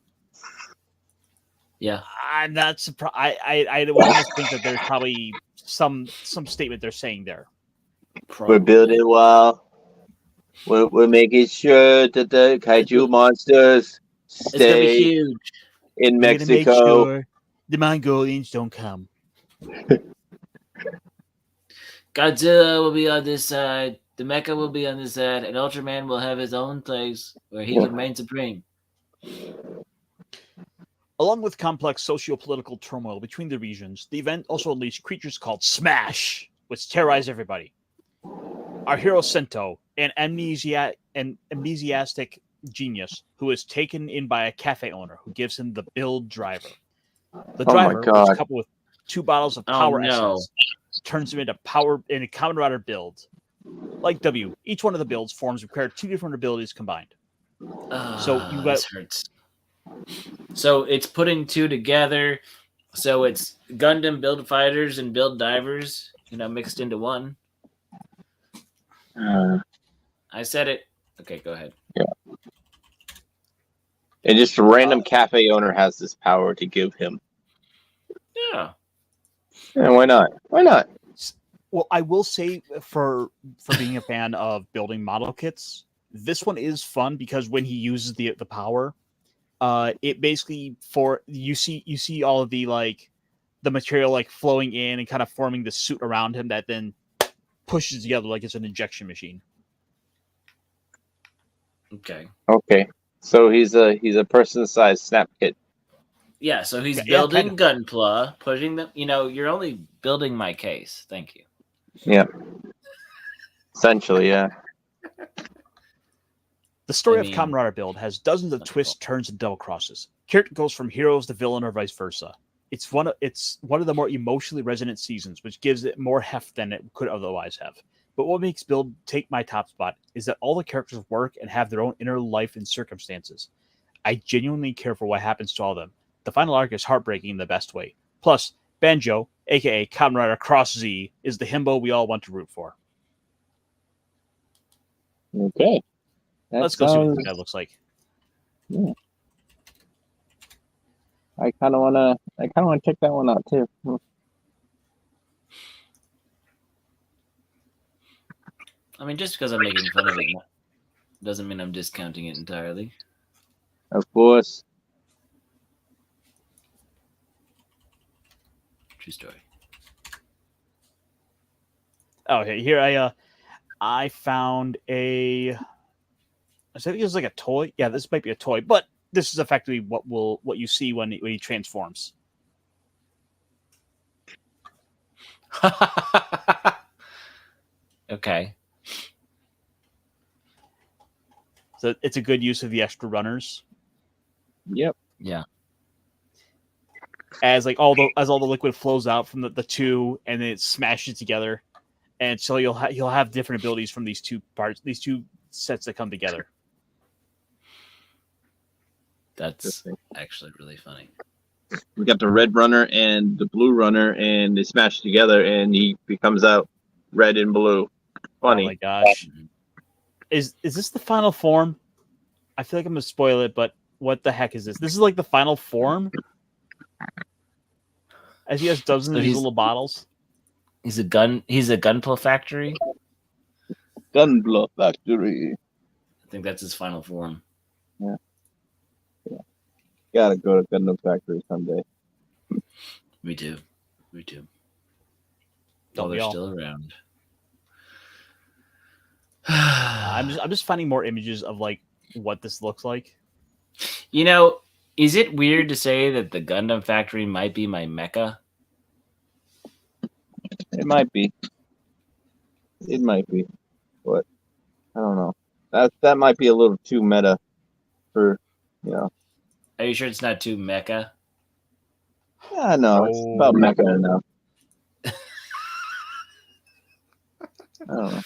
Yeah. I'm not surprised. I would almost think that there's probably some statement they're saying there. We're building a wall. We're making sure that the kaiju monsters It's gonna be stay huge. in We're gonna make Mexico. sure the Mongolians don't come. Godzilla will be on this side. The Mecha will be on this side, and Ultraman will have his own place where he can reign supreme. Along with complex socio-political turmoil between the regions, the event also unleashed creatures called Smash, which terrorize everybody. Our hero Sento, an amnesiastic genius who is taken in by a cafe owner who gives him the build driver. The Oh my driver, God. which coupled with 2 bottles of Oh, power no. essence, turns him into a Kamen Rider build. Like W, each one of the builds forms require 2 different abilities combined. So you got this hurts. So it's putting 2 together. So it's Gundam build fighters and build divers, mixed into one. I said it. Okay, go ahead. And just a random cafe owner has this power to give him. Yeah. Yeah, why not? Why not? Well, I will say for being a fan of building model kits, this one is fun because when he uses the power, it basically you see all of the the material like flowing in and kind of forming the suit around him that then pushes together like it's an injection machine. Okay. Okay. So he's a person-sized snap kit. Yeah, so he's Yeah, building kind of. Gunpla, putting them, you're only building my case. Thank you. Yeah. Essentially, yeah. The story I of mean, Kamen Rider Build has dozens of twists, turns, and double crosses. Character goes from heroes to villain or vice versa. It's one of the more emotionally resonant seasons, which gives it more heft than it could otherwise have. But what makes Build take my top spot is that all the characters work and have their own inner life and circumstances. I genuinely care for what happens to all of them. The final arc is heartbreaking in the best way. Plus, Banjo, aka Kamen Rider Cross Z, is the himbo we all want to root for. Okay. Let's go see what this guy looks like. Yeah. I kind of wanna check that one out too. I mean, just because I'm making fun of it doesn't mean I'm discounting it entirely. Of course. True story. Okay, here I found I think it was like a toy. Yeah, this might be a toy, but this is effectively what you see when he transforms. Okay. So it's a good use of the extra runners. Yep. Yeah. As all the liquid flows out from the 2 and then it smashes together, and so you'll have different abilities from these 2 parts, these 2 sets that come together. That's actually really funny. We got the red runner and the blue runner, and they smash together, and he becomes out red and blue. Funny. Oh my gosh! Is this the final form? I feel like I'm gonna spoil it, but what the heck is this? This is like the final form, as he has dozens of these little bottles. He's a Gunpla factory. Gunpla factory. I think that's his final form. Yeah. Gotta go to Gundam Factory someday. Me too. Don't They're we all? still around. I'm just finding more images of what this looks like. Is it weird to say that the Gundam factory might be my mecca? It might be. But I don't know. That might be a little too meta for. Are you sure it's not too mecha? Yeah, no, it's about mecca enough. I don't know.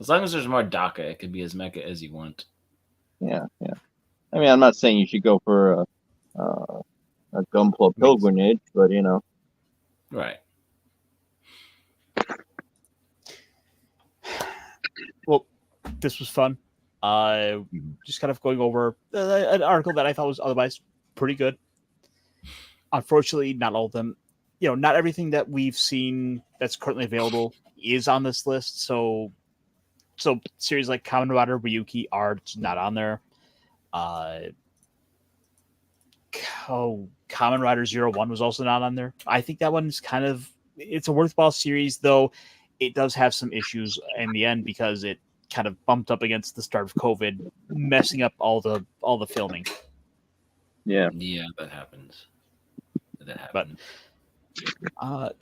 As long as there's more DACA, it can be as mecha as you want. Yeah. I mean, I'm not saying you should go for a Gunpla pilgrimage, but Right. Well, this was fun. Just kind of going over an article that I thought was otherwise pretty good. Unfortunately, not all of them. Not everything that we've seen that's currently available is on this list. So series like Kamen Rider Ryuki are not on there. Kamen Rider 01 was also not on there. I think that one's it's a worthwhile series, though it does have some issues in the end because it kind of bumped up against the start of COVID, messing up all the filming. Yeah, that happens. But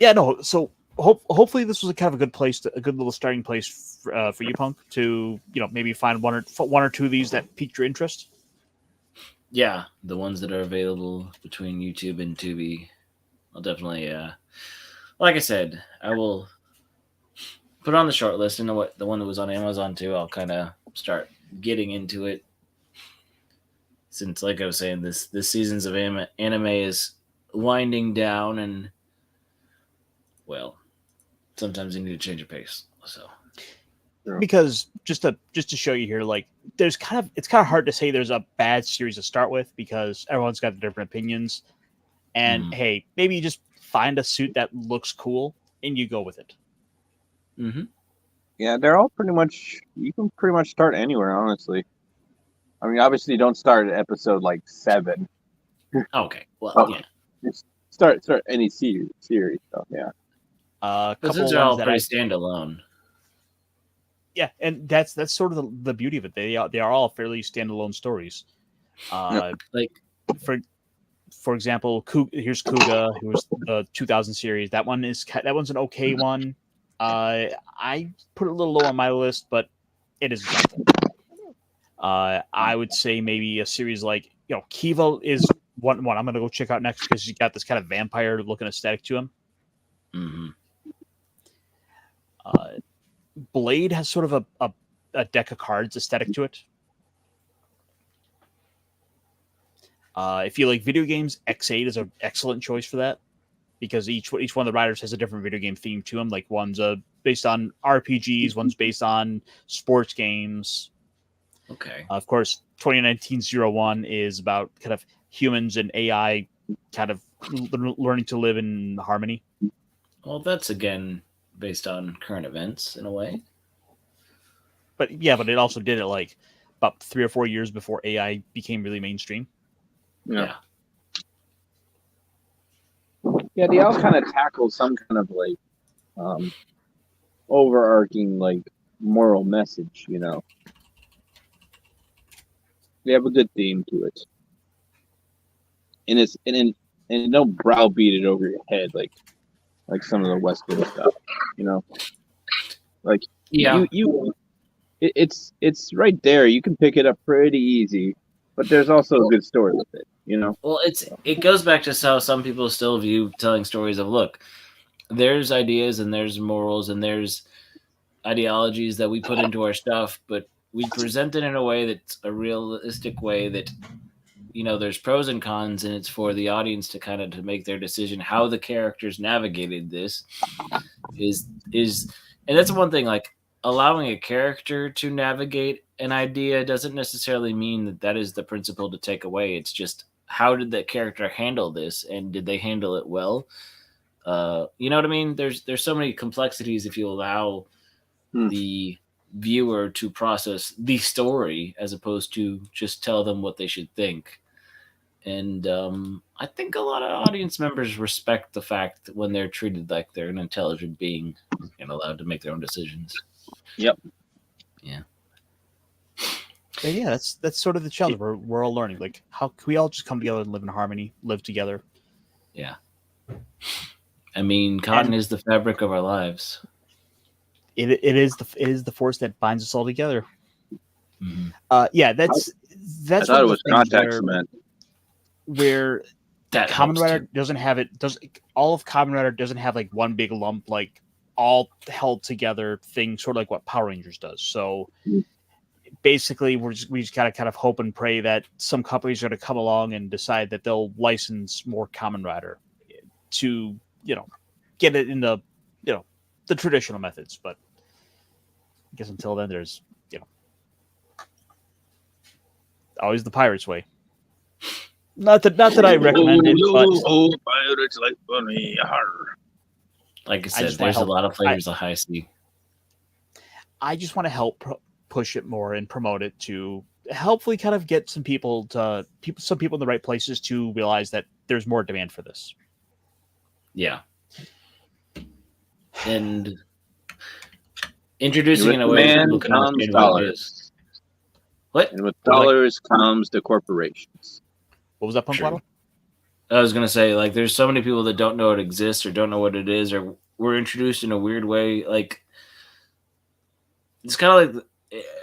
no. So hopefully this was a kind of a good place, a good little starting place for you, Punk, to maybe find one or two of these that piqued your interest. Yeah, the ones that are available between YouTube and Tubi, I'll definitely, like I said, I will put on the short list, and the one that was on Amazon too. I'll kind of start getting into it, since, like I was saying, this seasons of anime is winding down, and well, sometimes you need to change your pace. So, because just to show you here, like it's kind of hard to say there's a bad series to start with because everyone's got different opinions, and hey, maybe you just find a suit that looks cool and you go with it. Mm-hmm. Yeah, they're all pretty much. You can pretty much start anywhere, honestly. I mean, obviously, don't start at episode like 7. Okay, well, yeah. Just start any series. So yeah. A But couple those of are ones all that pretty standalone. Yeah, and that's sort of the beauty of it. They are all fairly standalone stories. Like, for example, here's Kuga, who was the 2000 series. That one's an okay one. I put it a little low on my list, but it is something. I would say maybe a series like Kiva is one I'm gonna go check out next because he's got this kind of vampire looking aesthetic to him. mm-hmm. Blade has sort of a deck of cards aesthetic to it. If you like video games, X8 is an excellent choice for that because each one of the riders has a different video game theme to them. Like one's based on RPGs, one's based on sports games. Okay. Of course, 2019-01 is about kind of humans and AI kind of learning to live in harmony. Well, that's again based on current events in a way. But it also did it like about 3 or 4 years before AI became really mainstream. Yeah. Yeah, they all kind of tackle some kind of like overarching like moral message, They have a good theme to it. And don't browbeat it over your head like some of the Western stuff, Like it's right there. You can pick it up pretty easy, but there's also a good story with it, Well, it goes back to how some people still view telling stories of, look, there's ideas and there's morals and there's ideologies that we put into our stuff, but we present it in a way that's a realistic way that, there's pros and cons, and it's for the audience to kind of to make their decision how the characters navigated this is, and that's one thing, like allowing a character to navigate an idea doesn't necessarily mean that is the principle to take away. It's just, how did that character handle this, and did they handle it well? You know what I mean? There's so many complexities if you allow the viewer to process the story as opposed to just tell them what they should think. And I think a lot of audience members respect the fact that when they're treated like they're an intelligent being and allowed to make their own decisions. Yep. Yeah. But yeah, that's sort of the challenge. We're all learning. Like, how can we all just come together and live in harmony, live together? Yeah. I mean, cotton is the fabric of our lives. It is the force that binds us all together. Mm-hmm. That's I thought it was contact cement. Where that Kamen Rider doesn't have it. All of Kamen Rider doesn't have like one big lump, like all held together thing, sort of like what Power Rangers does. So basically, we just gotta kind of hope and pray that some companies are going to come along and decide that they'll license more Kamen Rider to get it in the the traditional methods. But I guess until then, there's always the pirates' way. Not that I recommend it, but pirates like bunny. Like I said, there's a lot of flavors of high C. I just want to help push it more and promote it to hopefully kind of get some people in the right places to realize that there's more demand for this. Yeah. And introducing in a way man people can comes understand what it is. What? And with dollars comes the corporations. What was that, Punk Waddle? I was going to say, like, there's so many people that don't know it exists or don't know what it is or were introduced in a weird way. Like it's kind of like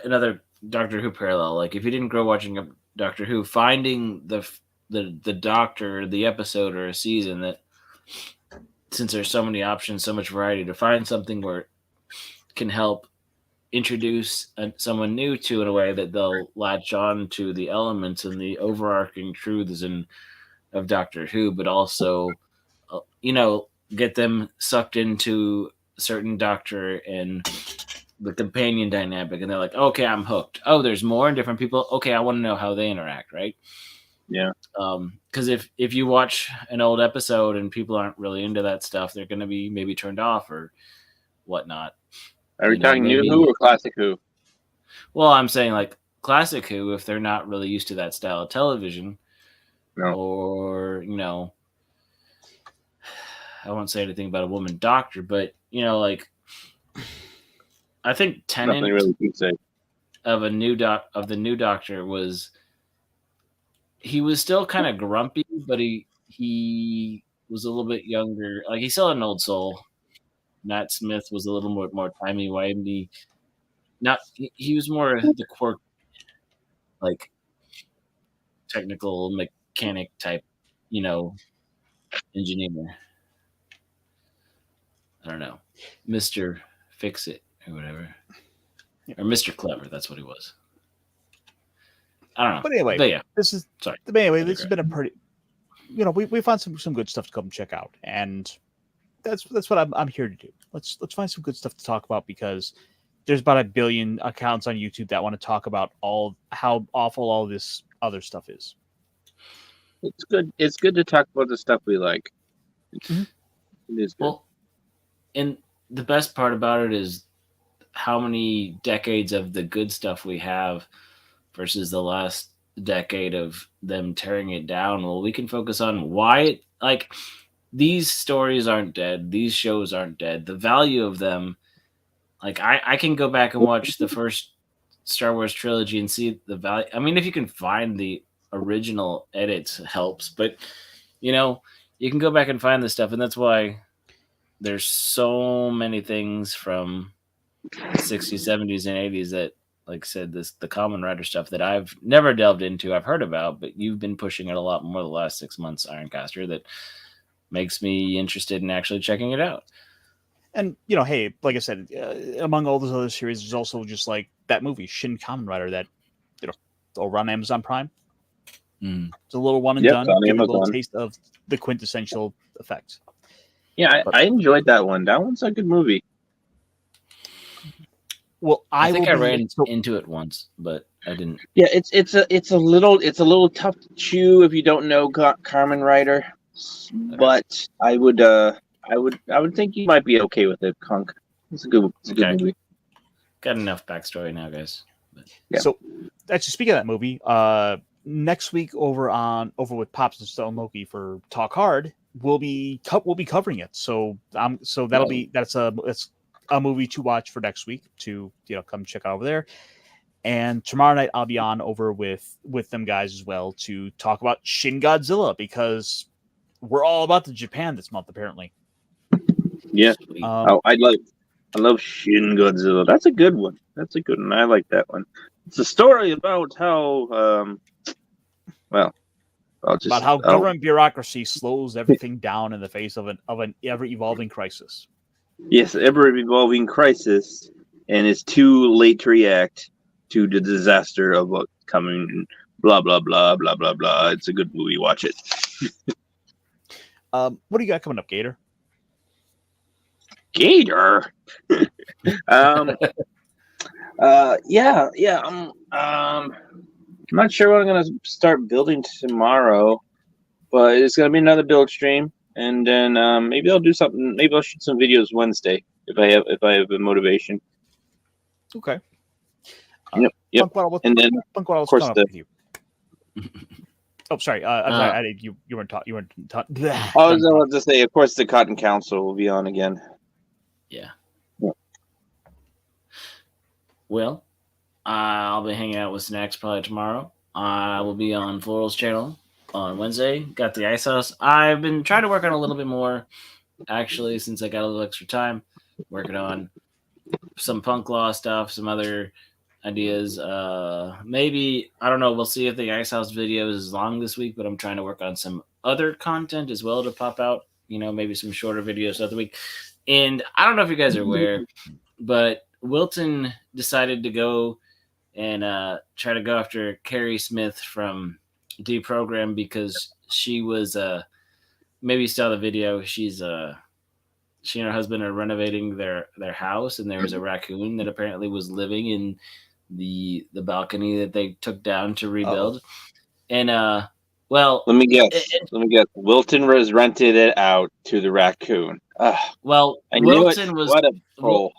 another Doctor Who parallel. Like if you didn't grow watching Doctor Who, finding the Doctor, the episode or a season that, since there's so many options, so much variety, to find something where it can help introduce someone new to in a way that they'll latch on to the elements and the overarching truths of Doctor Who, but also, get them sucked into a certain Doctor and the companion dynamic, and they're like, okay, I'm hooked. Oh, there's more and different people. Okay, I want to know how they interact, right? Yeah. Because if you watch an old episode and people aren't really into that stuff, they're going to be maybe turned off or whatnot. Are we talking new Who or classic Who? Well, I'm saying like classic Who, if they're not really used to that style of television, or I won't say anything about a woman doctor, but like I think Tennant really say. of the new Doctor was, he was still kind of grumpy, but he was a little bit younger. Like he still had an old soul. Matt Smith was a little more timey-wimey. He was more the quirk, like technical mechanic type, engineer. I don't know, Mr. Fix It or whatever, or Mr. Clever. That's what he was. I don't know. But anyway, yeah, this is sorry. But anyway, this has been a pretty, we found some good stuff to come check out, and that's what I'm here to do. Let's find some good stuff to talk about, because there's about 1 billion accounts on YouTube that want to talk about how awful all this other stuff is. It's good. It's good to talk about the stuff we like. Mm-hmm. It is good. Well, and the best part about it is how many decades of the good stuff we have versus the last decade of them tearing it down. Well, we can focus on why these stories aren't dead. These shows aren't dead. The value of them, like I can go back and watch the first Star Wars trilogy and see the value. I mean, if you can find the original edits, helps, but you can go back and find this stuff, and that's why there's so many things from the 60s, 70s, and 80s that, like I said, the Common Rider stuff that I've never delved into. I've heard about, but you've been pushing it a lot more the last 6 months, Ironcaster, that makes me interested in actually checking it out. And hey, like I said, among all those other series, there's also just like that movie Shin Kamen Rider that over on Amazon Prime. It's a little one and done. Give a little taste of the quintessential effect. Yeah, I enjoyed that one. That one's a good movie. Well, I think I ran into it once, but I didn't. Yeah, it's a little tough to chew if you don't know Kamen Rider, but I would think you might be okay with it, Kunk. It's a good movie. Got enough backstory now, guys. But, yeah. So, actually, speaking of that movie, next week over with Pops and Stone Loki for Talk Hard, we'll be covering it. So that's a movie to watch for next week to come check out over there. And tomorrow night I'll be on over with them guys as well to talk about Shin Godzilla, because we're all about the Japan this month apparently. Yeah. I love Shin Godzilla. That's a good one. I like that one. It's a story about how about how government bureaucracy slows everything down in the face of an ever-evolving crisis. Yes, ever-evolving crisis, and it's too late to react to the disaster of what's coming. Blah blah blah blah blah blah. It's a good movie. Watch it. What do you got coming up, Gator? Gator. I'm not sure what I'm gonna start building tomorrow, but it's gonna be another build stream, and then maybe I'll do something. Maybe I'll shoot some videos Wednesday if I have the motivation. Okay. Yep. And then of course with you. Oh, sorry. You weren't taught. You weren't taught. I was about to say, of course, the Cotton Council will be on again. Yeah. Well, I'll be hanging out with Snacks probably tomorrow. I will be on Floral's channel on Wednesday. Got the Ice House. I've been trying to work on a little bit more actually, since I got a little extra time, working on some punk law stuff, some other ideas. Maybe, I don't know. We'll see if the Ice House video is long this week, but I'm trying to work on some other content as well to pop out. Maybe some shorter videos throughout the week. And I don't know if you guys are aware, but Wilton decided to go and try to go after Carrie Smith from Deprogram because she was maybe you saw the video. She and her husband are renovating their house, and there was a raccoon that apparently was living in the balcony that they took down to rebuild. And well, let me guess. Wilton was rented it out to the raccoon. Well, I Wilton knew it. was What a troll.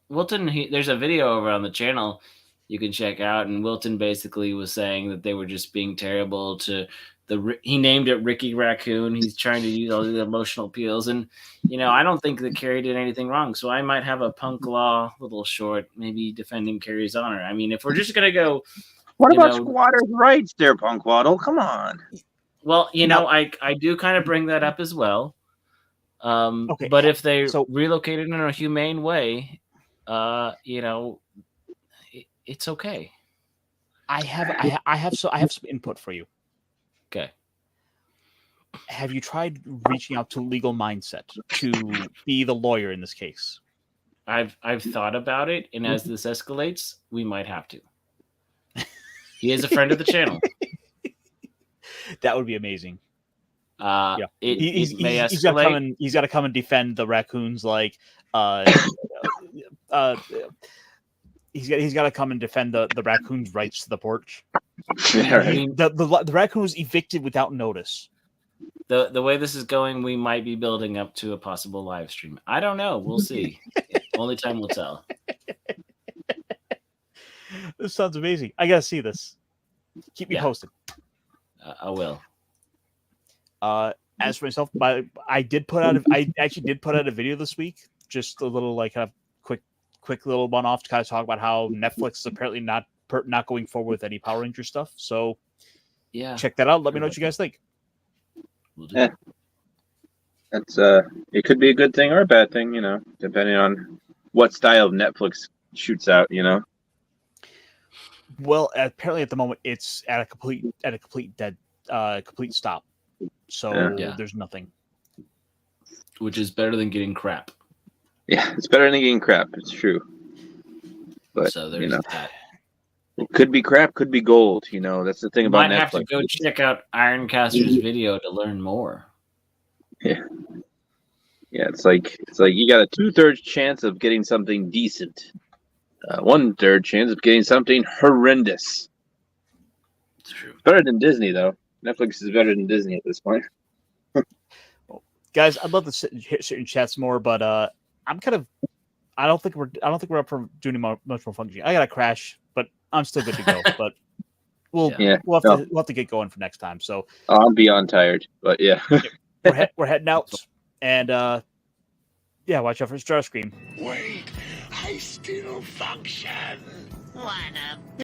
Wilton. There's a video over on the channel you can check out, and Wilton basically was saying that they were just being terrible to he named it Ricky Raccoon. He's trying to use all the emotional appeals, and I don't think that Carrie did anything wrong. So I might have a punk law little short, maybe defending Carrie's honor. I mean, if we're just gonna go, what about squatters' rights, there, Punk Waddle? Come on. Well, I do kind of bring that up as well. Okay, but if they relocated in a humane way, it's okay. I have some input for you. Okay. Have you tried reaching out to Legal Mindset to be the lawyer in this case? I've thought about it, and as this escalates, we might have to. He is a friend of the channel. That would be amazing. Yeah, he's got to come and defend the raccoons. Like, he's got to come and defend the raccoon's rights to the porch. Yeah, right. I mean, the raccoon was evicted without notice. The way this is going, we might be building up to a possible live stream. I don't know. We'll see. Only time will tell. This sounds amazing. I gotta see this. Keep me posted. I will. As for myself, I actually did put out a video this week. Just a little kind of quick little one off to kind of talk about how Netflix is apparently not going forward with any Power Ranger stuff. So yeah, check that out. Let me know what you guys think. Yeah. That's it could be a good thing or a bad thing, depending on what style of Netflix shoots out, Well, apparently at the moment it's at a complete stop. So there's nothing. Which is better than getting crap. Yeah, it's better than getting crap. It's true. But so there's that. It could be crap, could be gold. That's the thing about Netflix. Might have to go check out Ironcaster's video to learn more. Yeah. Yeah, it's like you got a 2/3 chance of getting something decent. 1/3 chance of getting something horrendous. It's true. Better than Disney, though. Netflix is better than Disney at this point. Guys, I'd love to sit in chats more, but I don't think we're up for doing much more functioning. I got to crash, but I'm still good to go. But we'll have to get going for next time. So I'm beyond tired, but yeah, we're heading out, and watch out for Starscream. Wait, I still function. Wanna